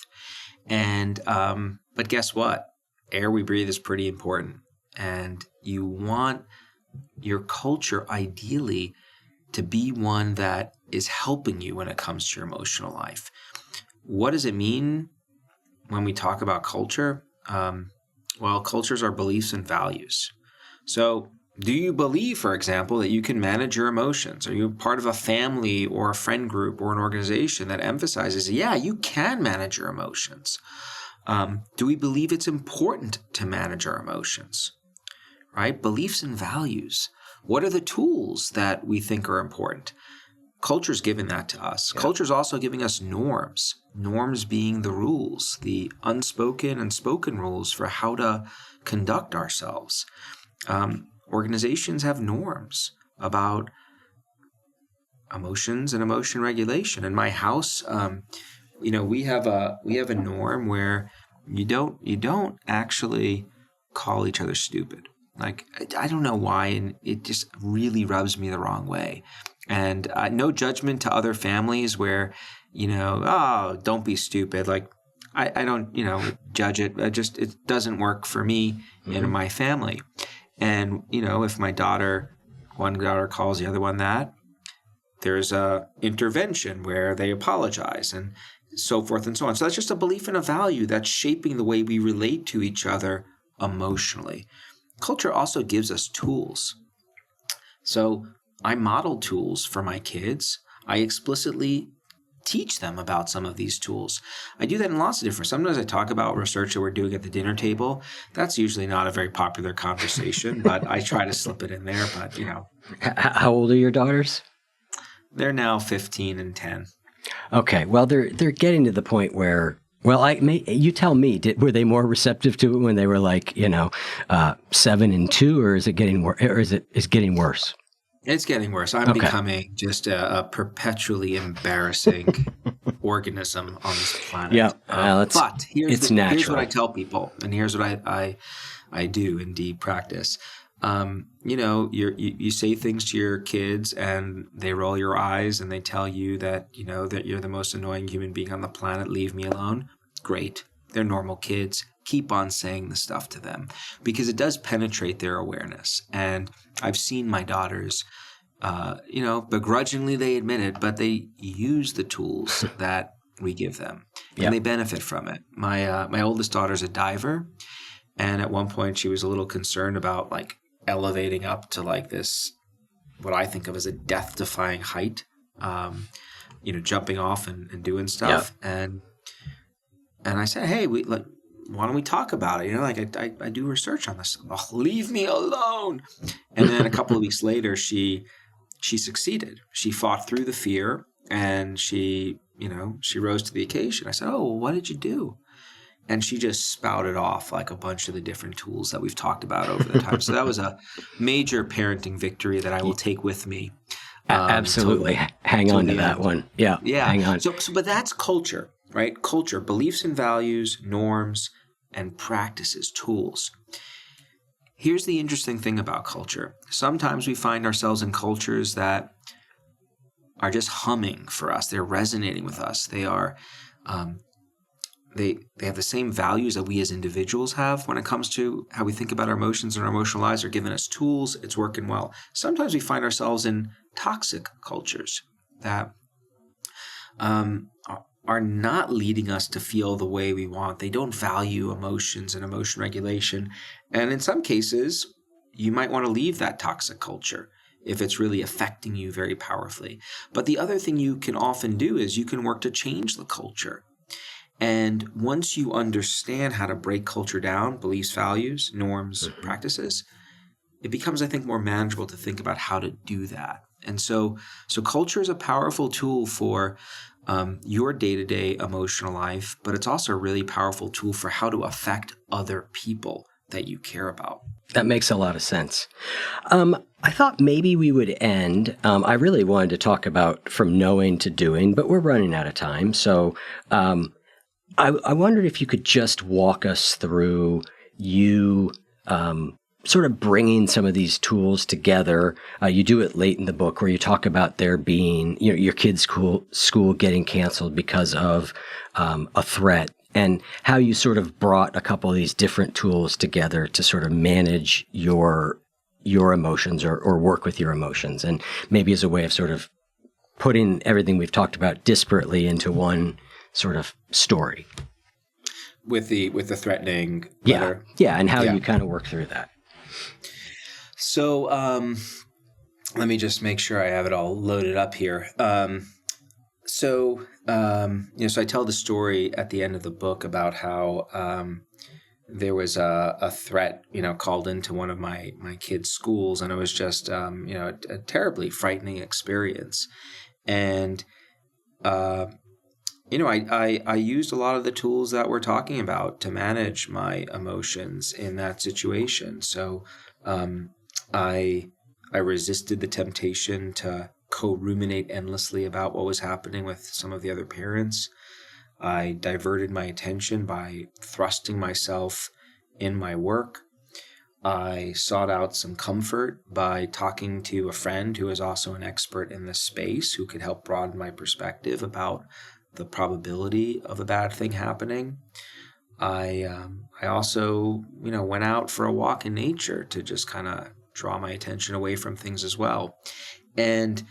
And but guess what? Air we breathe is pretty important. And you want your culture ideally to be one that is helping you when it comes to your emotional life. What does it mean when we talk about culture? Well, cultures are beliefs and values. So do you believe, for example, that you can manage your emotions? Are you part of a family or a friend group or an organization that emphasizes, you can manage your emotions? Do we believe it's important to manage our emotions? Right? Beliefs and values. What are the tools that we think are important? Culture's giving that to us. Yeah. Culture's also giving us norms. Norms being the rules, the unspoken and spoken rules for how to conduct ourselves. Organizations have norms about emotions and emotion regulation. In my house, we have a norm where you don't actually call each other stupid. Like, I don't know why, and it just really rubs me the wrong way. And no judgment to other families where, don't be stupid. Like, I don't, judge it. It doesn't work for me in my family. And, if one daughter calls the other one that, there's a intervention where they apologize and so forth and so on. So that's just a belief and a value that's shaping the way we relate to each other emotionally. Culture also gives us tools. So I model tools for my kids. I explicitly teach them about some of these tools. I do that in lots of different. Sometimes I talk about research that we're doing at the dinner table. That's usually not a very popular conversation, but I try to slip it in there. But How old are your daughters? they're now 15 and 10. Okay, well, they're getting to the point where, well, you tell me, were they more receptive to it when they were like, 7 and 2, or is it getting worse? Or is it getting worse? It's getting worse. I'm becoming just a perpetually embarrassing organism on this planet. Yeah, but here's what I natural. tell people, and here's what I do indeed practice. You say things to your kids, and they roll your eyes, and they tell you that that you're the most annoying human being on the planet. Leave me alone. Great. They're normal kids. Keep on saying the stuff to them, because it does penetrate their awareness. And I've seen my daughters, begrudgingly they admit it, but they use the tools that we give them, and they benefit from it. My oldest daughter's a diver, and at one point she was a little concerned about like elevating up to like this, what I think of as a death-defying height, jumping off and doing stuff. And I said, hey, why don't we talk about it? I do research on this. Oh, leave me alone. And then a couple of weeks later, she succeeded. She fought through the fear, and she rose to the occasion. I said, oh, well, what did you do? And she just spouted off like a bunch of the different tools that we've talked about over the time. So that was a major parenting victory that I will take with me. Absolutely. Hang on to that one. Yeah. Hang on. But that's culture, right? Culture, beliefs and values, norms, and practices, tools. Here's the interesting thing about culture. Sometimes we find ourselves in cultures that are just humming for us. They're resonating with us. They are, they have the same values that we as individuals have when it comes to how we think about our emotions, and our emotional lives are giving us tools. It's working well. Sometimes we find ourselves in toxic cultures that are not leading us to feel the way we want. They don't value emotions and emotion regulation. And in some cases, you might want to leave that toxic culture if it's really affecting you very powerfully. But the other thing you can often do is you can work to change the culture. And once you understand how to break culture down, beliefs, values, norms, practices, it becomes, I think, more manageable to think about how to do that. And so culture is a powerful tool for your day-to-day emotional life, but it's also a really powerful tool for how to affect other people that you care about. That makes a lot of sense. I thought maybe we would end. I really wanted to talk about from knowing to doing, but we're running out of time. So I wondered if you could just walk us through you sort of bringing some of these tools together. You do it late in the book where you talk about there being, your kids' school getting canceled because of a threat, and how you sort of brought a couple of these different tools together to sort of manage your emotions or work with your emotions, and maybe as a way of sort of putting everything we've talked about disparately into one sort of story. With the threatening letter. Yeah, and how you kind of work through that. So let me just make sure I have it all loaded up here. So I tell the story at the end of the book about how there was a threat, called into one of my kids' schools, and it was just a terribly frightening experience. And I used a lot of the tools that we're talking about to manage my emotions in that situation. So I resisted the temptation to co-ruminate endlessly about what was happening with some of the other parents. I diverted my attention by thrusting myself in my work. I sought out some comfort by talking to a friend who is also an expert in this space, who could help broaden my perspective about the probability of a bad thing happening. I also, went out for a walk in nature to just kind of draw my attention away from things as well. And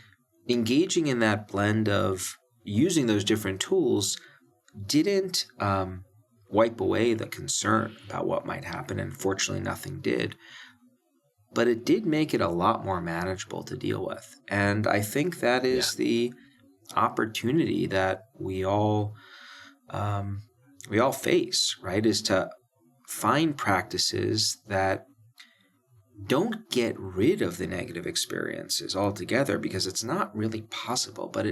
engaging in that blend of using those different tools didn't wipe away the concern about what might happen, and fortunately nothing did. But it did make it a lot more manageable to deal with. And I think that is the opportunity that we all face, right? Is to find practices that don't get rid of the negative experiences altogether, because it's not really possible, but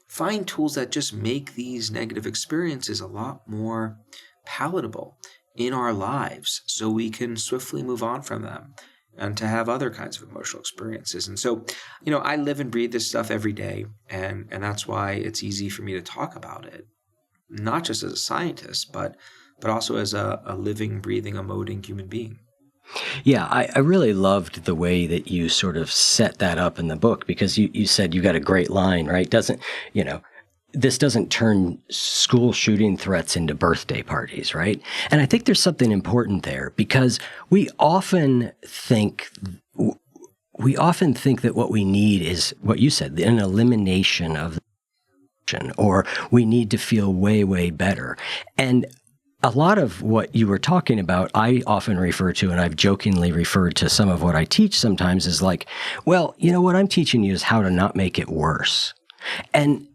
find tools that just make these negative experiences a lot more palatable in our lives so we can swiftly move on from them and to have other kinds of emotional experiences. And so, I live and breathe this stuff every day, and that's why it's easy for me to talk about it, not just as a scientist, but also as a living, breathing, emoting human being. Yeah, I really loved the way that you sort of set that up in the book, because you said you got a great line, right? This doesn't turn school shooting threats into birthday parties, right? And I think there's something important there, because we often think that what we need is what you said, an elimination of the emotion, or we need to feel way, way better. And a lot of what you were talking about, I often refer to, and I've jokingly referred to some of what I teach sometimes, is like, well, what I'm teaching you is how to not make it worse. And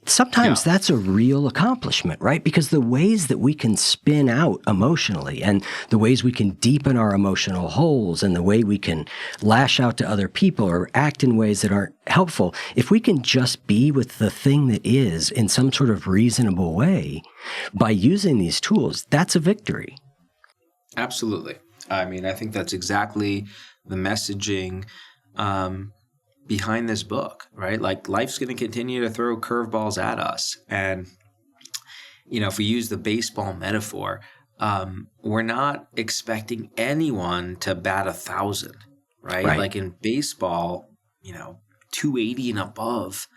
sometimes that's a real accomplishment, right? Because the ways that we can spin out emotionally, and the ways we can deepen our emotional holes, and the way we can lash out to other people or act in ways that aren't helpful, if we can just be with the thing that is in some sort of reasonable way by using these tools, that's a victory. Absolutely. I mean, I think that's exactly the messaging behind this book, right? Like, life's going to continue to throw curveballs at us. And, if we use the baseball metaphor, we're not expecting anyone to bat 1,000, right? Like in baseball, 280 and above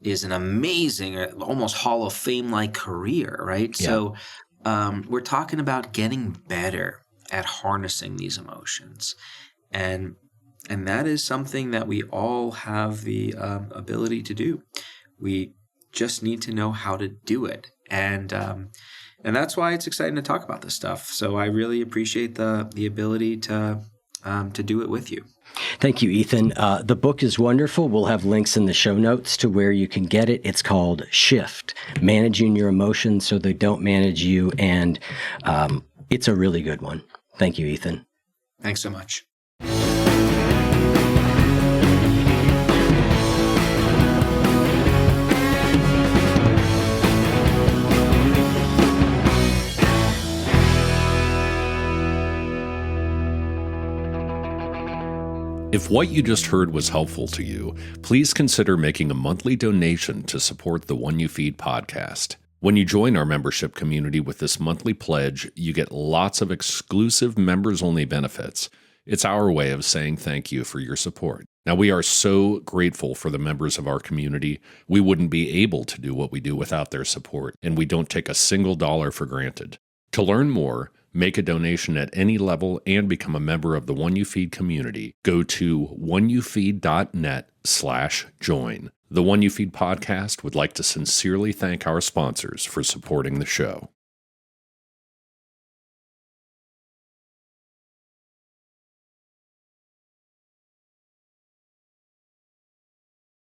is an amazing, almost Hall of Fame-like career, right? Yeah. So we're talking about getting better at harnessing these emotions. And that is something that we all have the ability to do. We just need to know how to do it. And that's why it's exciting to talk about this stuff. So I really appreciate the ability to do it with you. Thank you, Ethan. The book is wonderful. We'll have links in the show notes to where you can get it. It's called Shift, Managing Your Emotions So They Don't Manage You. And it's a really good one. Thank you, Ethan. Thanks so much. If what you just heard was helpful to you, please consider making a monthly donation to support the One You Feed podcast. When you join our membership community with this monthly pledge, you get lots of exclusive members-only benefits. It's our way of saying thank you for your support. Now, we are so grateful for the members of our community. We wouldn't be able to do what we do without their support, and we don't take a single dollar for granted. To learn more, make a donation at any level, and become a member of the One You Feed community, go to oneyoufeed.net/join. The One You Feed podcast would like to sincerely thank our sponsors for supporting the show.